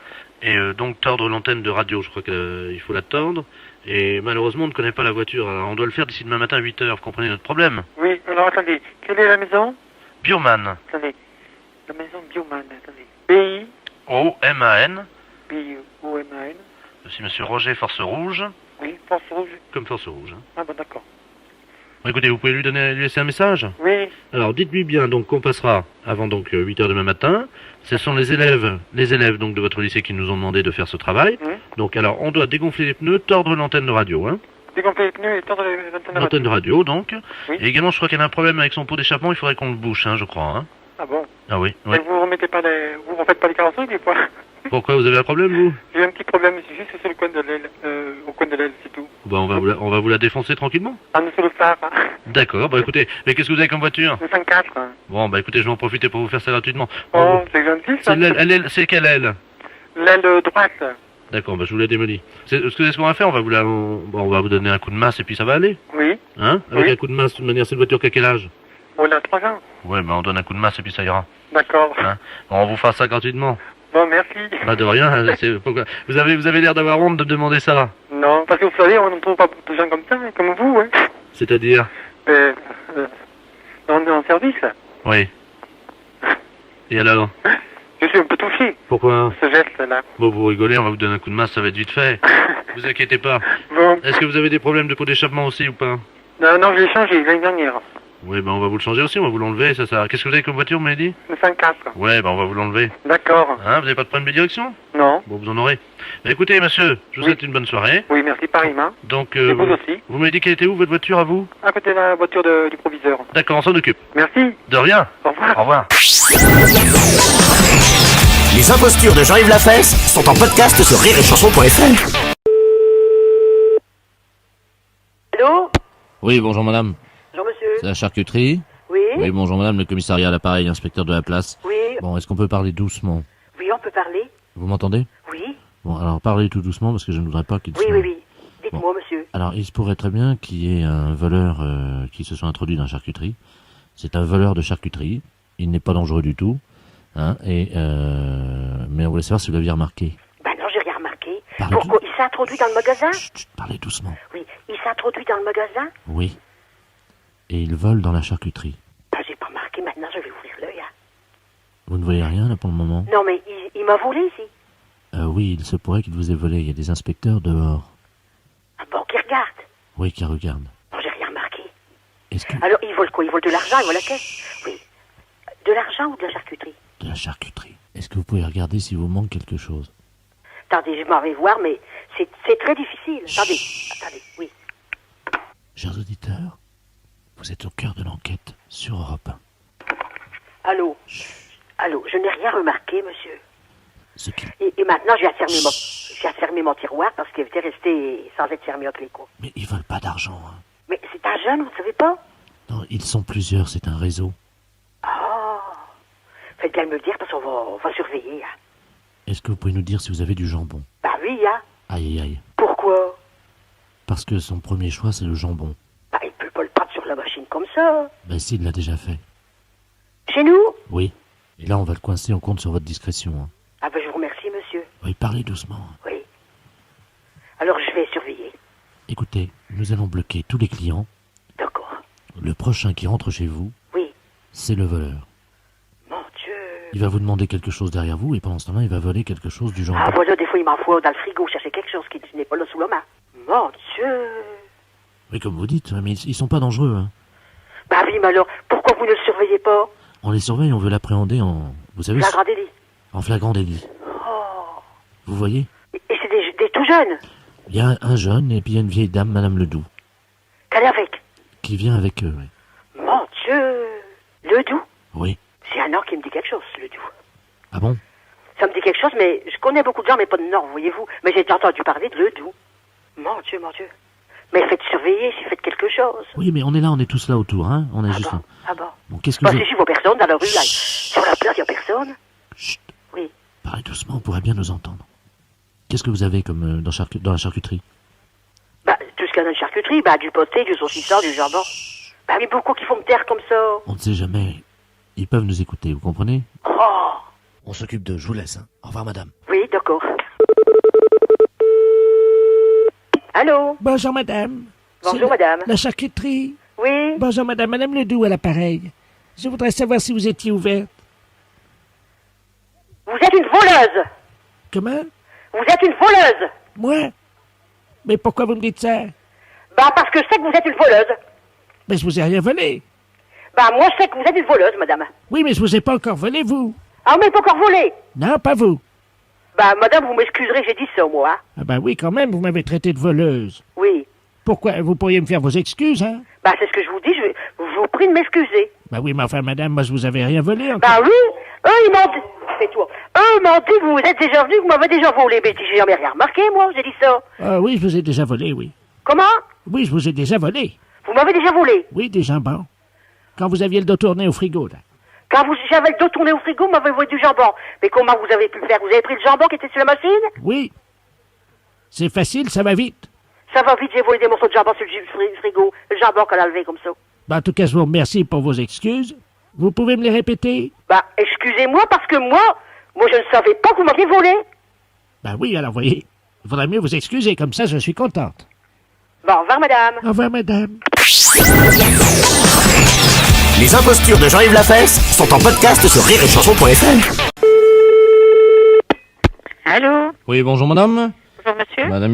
et donc tordre l'antenne de radio. Je crois qu'il faut la tordre. Et malheureusement, on ne connaît pas la voiture. Alors on doit le faire d'ici demain matin à 8h. Vous comprenez notre problème? Oui, alors attendez, quelle est la maison? Bioman. Attendez, la maison Bioman, attendez. B-I O-M-A-N. B-I-O-M-A-N. C'est monsieur Roger Force Rouge. Oui, Force Rouge. Comme Force Rouge. Ah bon, d'accord. Bon, écoutez, vous pouvez lui laisser un message? Oui. Alors dites-lui bien donc qu'on passera avant donc 8h demain matin. Ce sont les élèves donc de votre lycée qui nous ont demandé de faire ce travail. Donc alors on doit dégonfler les pneus, tordre l'antenne de radio, Dégonfler les pneus et tordre l'antenne de radio donc. Oui. Et également je crois qu'elle a un problème avec son pot d'échappement, il faudrait qu'on le bouche, je crois. Ah bon? Ah oui. Et vous remettez pas vous refaites pas les carrosseries des fois? Pourquoi, vous avez un problème vous? J'ai un petit problème, c'est juste sur le coin de l'aile, au coin de l'aile, c'est tout. Bah on va vous la défoncer tranquillement. Ah, nous sur le phare. D'accord, bah écoutez, mais qu'est-ce que vous avez comme voiture? Le 104. Bon bah écoutez, je vais en profiter pour vous faire ça gratuitement. Oh, c'est gentil ça. C'est quelle aile? L'aile droite. D'accord, bah je vous la démolis. Ce qu'on va faire, on va vous donner un coup de masse et puis ça va aller. Oui. Avec un coup de masse, de toute manière, cette voiture qui a quel âge? On a 3 ans. Ouais, bah on donne un coup de masse et puis ça ira. D'accord. Bon, on vous fera ça gratuitement. Bon, merci. Bah de rien, pourquoi vous avez l'air d'avoir honte de me demander ça. Non, parce que vous savez, on ne trouve pas de gens comme ça, comme vous, C'est-à-dire? En service. Oui. Et alors? Je suis un peu touché. Pourquoi? Ce geste-là. Bon, vous rigolez, on va vous donner un coup de masse, ça va être vite fait. Vous inquiétez pas. Bon. Est-ce que vous avez des problèmes de pot d'échappement aussi ou pas? Non, je l'ai changé l'année dernière. Oui, bah on va vous le changer aussi, on va vous l'enlever, ça. Qu'est-ce que vous avez comme voiture, vous m'avez dit? Le 104. Ouais, bah on va vous l'enlever. D'accord. Vous avez pas de problème de direction? Non. Bon, vous en aurez. Bah, écoutez, monsieur, je vous souhaite une bonne soirée. Oui, merci, pareillement. Donc, et vous aussi. Vous m'avez dit qu'elle était où, votre voiture, à vous? À côté de la voiture du proviseur. D'accord, on s'en occupe. Merci. De rien. Au revoir. Au revoir. Les impostures de Jean-Yves Lafesse sont en podcast sur rireetchanson.fr. Allô? Oui, bonjour madame. Bonjour monsieur. C'est la charcuterie? Oui. Oui, bonjour madame, le commissariat à l'appareil, inspecteur de la place. Oui. Bon, est-ce qu'on peut parler doucement? Oui, on peut parler. Vous m'entendez? Oui. Bon, alors parlez tout doucement parce que je ne voudrais pas qu'il Oui, se... oui, oui. Dites-moi, monsieur. Alors, il se pourrait très bien qu'il y ait un voleur qui se soit introduit dans la charcuterie. C'est un voleur de charcuterie. Il n'est pas dangereux du tout. Mais on voulait savoir si vous l'aviez remarqué. Ben non, j'ai rien remarqué. Parlez Pourquoi? Il s'est introduit dans le magasin? Chut, parlez doucement. Oui. Il s'est introduit dans le magasin? Oui. Et il vole dans la charcuterie. Ben, j'ai pas remarqué. Maintenant, je vais ouvrir l'œil. Vous ne voyez rien, là, pour le moment? Non, mais il m'a volé, ici. Oui, il se pourrait qu'il vous ait volé. Il y a des inspecteurs dehors. Ah bon, qui regarde? Oui, qui regardent. Non, j'ai rien remarqué. Est-ce que... Alors, il vole quoi? Il vole de l'argent, il vole la caisse? Oui. De l'argent ou de la charcuterie? De la charcuterie. Est-ce que vous pouvez regarder si vous manque quelque chose? Attendez, je m'en vais voir, mais c'est très difficile. Attendez, oui. Chers auditeurs, vous êtes au cœur de l'enquête sur Europe 1. Allô, je n'ai rien remarqué, monsieur. Et maintenant, je vais fermer j'ai fermé mon tiroir parce qu'il était resté sans être fermé à clé, quoi. Mais ils veulent pas d'argent. Hein. Mais c'est un jeune, vous ne savez pas? Non, ils sont plusieurs, c'est un réseau. Ah. Faites bien me le dire parce on va surveiller. Hein. Est-ce que vous pouvez nous dire si vous avez du jambon? Bah oui, hein. Aïe, aïe, aïe. Pourquoi? Parce que son premier choix, c'est le jambon. Bah il peut pas le prendre sur la machine comme ça. Ben si, il l'a déjà fait. Chez nous? Oui. Et là, on va le coincer, on compte sur votre discrétion. Hein. Ah ben je vous remercie, monsieur. Oui, parlez doucement. Oui. Alors je vais surveiller. Écoutez, nous allons bloquer tous les clients. D'accord. Le prochain qui rentre chez vous, oui, c'est le voleur. Mon Dieu. Il va vous demander quelque chose derrière vous et pendant ce temps-là, il va voler quelque chose du jambon. Ah voilà, des fois il m'envoie dans le frigo chercher quelque chose qui n'est pas là sous la main. Mon Dieu. Oui, comme vous dites, mais ils sont pas dangereux. Hein. Bah oui, mais alors, pourquoi vous ne le surveillez pas? On les surveille, on veut l'appréhender en... Vous savez... Flagrant délit. En flagrant délit. Oh. Vous voyez? Et c'est des tout jeunes? Il y a un jeune et puis il y a une vieille dame, Madame Ledoux. Qu'elle est avec? Qui vient avec eux, oui. Mon Dieu. Ledoux? Oui. C'est un nom qui me dit quelque chose, Ledoux. Ah bon? Ça me dit quelque chose, mais je connais beaucoup de gens, mais pas de nom, voyez-vous. Mais j'ai entendu parler de Ledoux. Mon Dieu, mon Dieu. Mais faites surveiller si faites quelque chose. Oui, mais on est là, on est tous là autour, hein. On est juste bon? là. Ah bon? Bon, qu'est-ce que bah, vous... si je vois personne dans la rue, là. Sur la place, il n'y a personne. Chut. Oui. Parlez doucement, on pourrait bien nous entendre. Qu'est-ce que vous avez comme dans la charcuterie? Bah, tout ce qu'il y a dans la charcuterie, bah, du poté, du saucisson, du jambon. Bah, mais beaucoup qui font me taire comme ça. On ne sait jamais. Ils peuvent nous écouter, vous comprenez? Oh. On s'occupe d'eux, je vous laisse, hein. Au revoir, madame. Oui, d'accord. Allô? Bonjour, madame. Bonjour, madame. La charcuterie. Oui. Bonjour, madame. Madame Ledoux à l'appareil. Je voudrais savoir si vous étiez ouverte. Vous êtes une voleuse. Comment? Vous êtes une voleuse. Moi? Mais pourquoi vous me dites ça? Bah, parce que je sais que vous êtes une voleuse. Mais je vous ai rien volé. Bah, moi, je sais que vous êtes une voleuse, madame. Oui, mais je vous ai pas encore volé, vous. Ah, mais pas encore volé. Non, pas vous. Bah, madame, vous m'excuserez, j'ai dit ça, moi. Hein? Ah ben oui, quand même, vous m'avez traité de voleuse. Oui. Pourquoi? Vous pourriez me faire vos excuses, hein? Bah, c'est ce que je vous dis, je vous prie de m'excuser. Bah oui, mais enfin, madame, moi, je vous avais rien volé encore. Bah oui, eux, ils m'ont dit... Fais-toi. Eux m'ont dit que vous êtes déjà venu, que vous m'avez déjà volé. Mais j'ai jamais rien remarqué, moi, j'ai dit ça. Ah oui, je vous ai déjà volé, oui. Comment? Oui, je vous ai déjà volé. Vous m'avez déjà volé? Oui, des jambons. Quand vous aviez le dos tourné au frigo, là. Quand j'avais le dos tourné au frigo, vous m'avez volé du jambon. Mais comment vous avez pu le faire? Vous avez pris le jambon qui était sur la machine? Oui. C'est facile, ça va vite. Ça va vite, j'ai volé des morceaux de jambon sur le frigo. Le jambon qu'on a levé comme ça. Bah, en tout cas, je vous remercie pour vos excuses. Vous pouvez me les répéter? Bah, excusez-moi, parce que moi, je ne savais pas que vous m'aviez volé. Bah oui, alors voyez, il faudrait mieux vous excuser, comme ça je suis contente. Bon, au revoir, madame. Au revoir, madame. Les impostures de Jean-Yves Lafesse sont en podcast sur rireetchanson.fr. Allô? Oui, bonjour madame. Bonjour monsieur. Madame...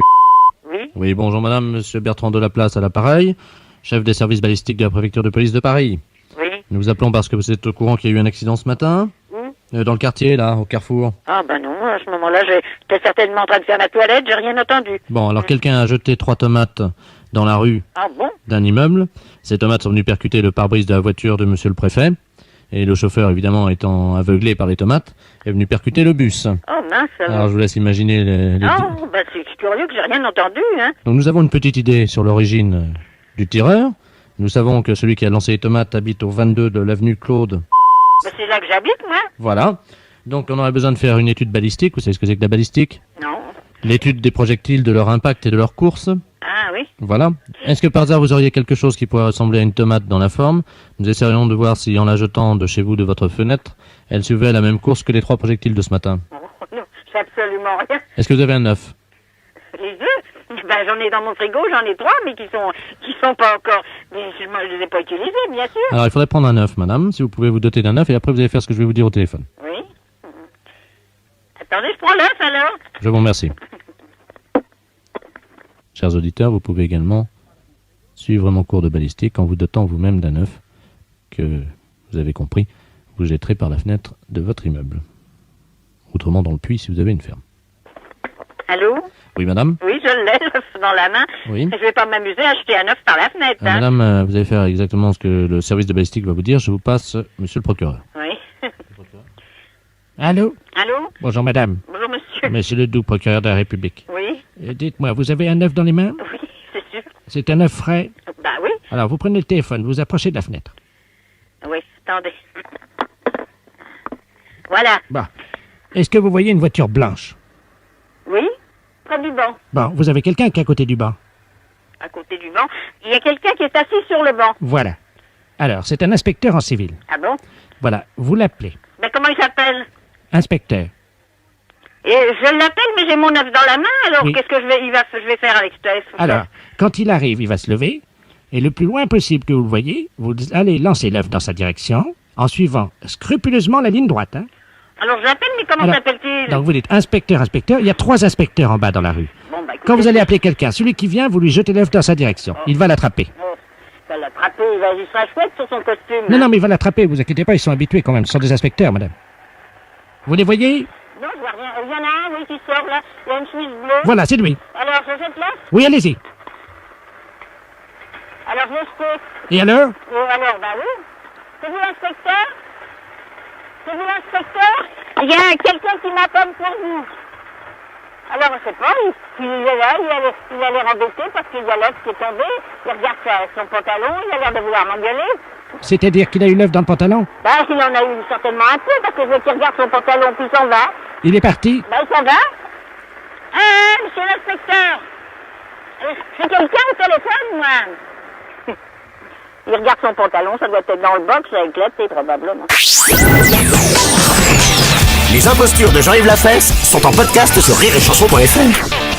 Oui. Oui, bonjour madame, monsieur Bertrand Delaplace à l'appareil, chef des services balistiques de la préfecture de police de Paris. Oui. Nous vous appelons parce que vous êtes au courant qu'il y a eu un accident ce matin dans le quartier, là, au Carrefour. Ah ben non, à ce moment-là, j'étais certainement en train de faire ma toilette, j'ai rien entendu. Bon, alors quelqu'un a jeté 3 tomates dans la rue Ah bon? d'un immeuble. Ces tomates sont venues percuter le pare-brise de la voiture de monsieur le préfet. Et le chauffeur, évidemment, étant aveuglé par les tomates, est venu percuter le bus. Oh mince. Alors je vous laisse imaginer les... Oh, ben c'est curieux que j'ai rien entendu, hein. Donc nous avons une petite idée sur l'origine du tireur. Nous savons que celui qui a lancé les tomates habite au 22 de l'avenue Claude. Ben c'est là que j'habite, moi. Voilà. Donc on aurait besoin de faire une étude balistique. Vous savez ce que c'est que la balistique? Non. L'étude des projectiles, de leur impact et de leur course. Ah oui. Voilà. Est-ce que par hasard vous auriez quelque chose qui pourrait ressembler à une tomate dans la forme? Nous essaierions de voir si en la jetant de chez vous de votre fenêtre, elle suivait la même course que les 3 projectiles de ce matin. Oh, non, j'ai absolument rien. Est-ce que vous avez un œuf? Les deux? Ben j'en ai dans mon frigo, j'en ai 3, mais qui sont pas encore... Mais je ne les ai pas utilisés, bien sûr. Alors il faudrait prendre un œuf, madame, si vous pouvez vous doter d'un œuf, et après vous allez faire ce que je vais vous dire au téléphone. Oui. Attendez, je prends l'œuf alors. Je vous remercie. Chers auditeurs, vous pouvez également suivre mon cours de balistique en vous dotant vous-même d'un œuf que, vous avez compris, vous jetterez par la fenêtre de votre immeuble. Autrement dans le puits si vous avez une ferme. Allô? Oui, madame? Oui, je l'ai, l'œuf dans la main. Oui. Je vais pas m'amuser à acheter un œuf par la fenêtre, hein. Madame, vous allez faire exactement ce que le service de balistique va vous dire. Je vous passe monsieur le procureur. Oui. Allô? Allô? Bonjour, madame. Bonjour, monsieur. Monsieur Ledoux, procureur de la République. Oui, Dites-moi, vous avez un œuf dans les mains? oui, c'est sûr. C'est un œuf frais? Bah oui. Alors, vous prenez le téléphone, vous approchez de la fenêtre. Oui, attendez. Voilà. Bon. Est-ce que vous voyez une voiture blanche? Oui, près du banc. Bon, vous avez quelqu'un qui est à côté du banc. À côté du banc. Il y a quelqu'un qui est assis sur le banc. Voilà. Alors, c'est un inspecteur en civil. Ah bon? Voilà, vous l'appelez. Ben comment il s'appelle? Inspecteur. Et je l'appelle, mais j'ai mon œuf dans la main, alors Oui. qu'est-ce que je vais faire avec cet œuf? Alors, quand il arrive, il va se lever, et le plus loin possible que vous le voyez, vous allez lancer l'œuf dans sa direction, en scrupuleusement la ligne droite. Hein. Alors je l'appelle, mais comment Alors, s'appelle-t-il? Donc vous dites inspecteur, inspecteur, il y a 3 inspecteurs en bas dans la rue. Bon, bah, écoutez, Quand vous allez appeler quelqu'un, celui qui vient, vous lui jetez l'œuf dans sa direction. Il va l'attraper. il va l'attraper, il sera chouette sur son costume. Non, mais il va l'attraper, vous inquiétez pas, ils sont habitués quand même, ce sont des inspecteurs, madame. Vous les voyez? Non, je vois rien. Il y en a un, oui, qui sort là. Il y a une chemise bleue. Voilà, c'est lui. Alors, je jette là? Oui, allez-y. Alors, je jette. Et alors? Alors, bah oui. C'est vous l'inspecteur? C'est vous l'inspecteur? Il y a quelqu'un qui m'appelle pour vous. Alors, je sais pas, il est là, il a l'air embêté parce qu'il y a l'œuf qui est tombé. Il regarde son pantalon, il a l'air de vouloir m'engueuler. C'est-à-dire qu'il a eu l'œuf dans le pantalon? Bah, il en a eu certainement un peu parce que je veux qu'il regarde son pantalon, puis il s'en va. Il est parti? Bah, il s'en va. Ah, monsieur l'inspecteur. J'ai quelqu'un au téléphone, moi. Il regarde son pantalon, ça doit être dans le box avec l'été, probablement. Les impostures de Jean-Yves Lafesse sont en podcast sur rireetchanson.fr.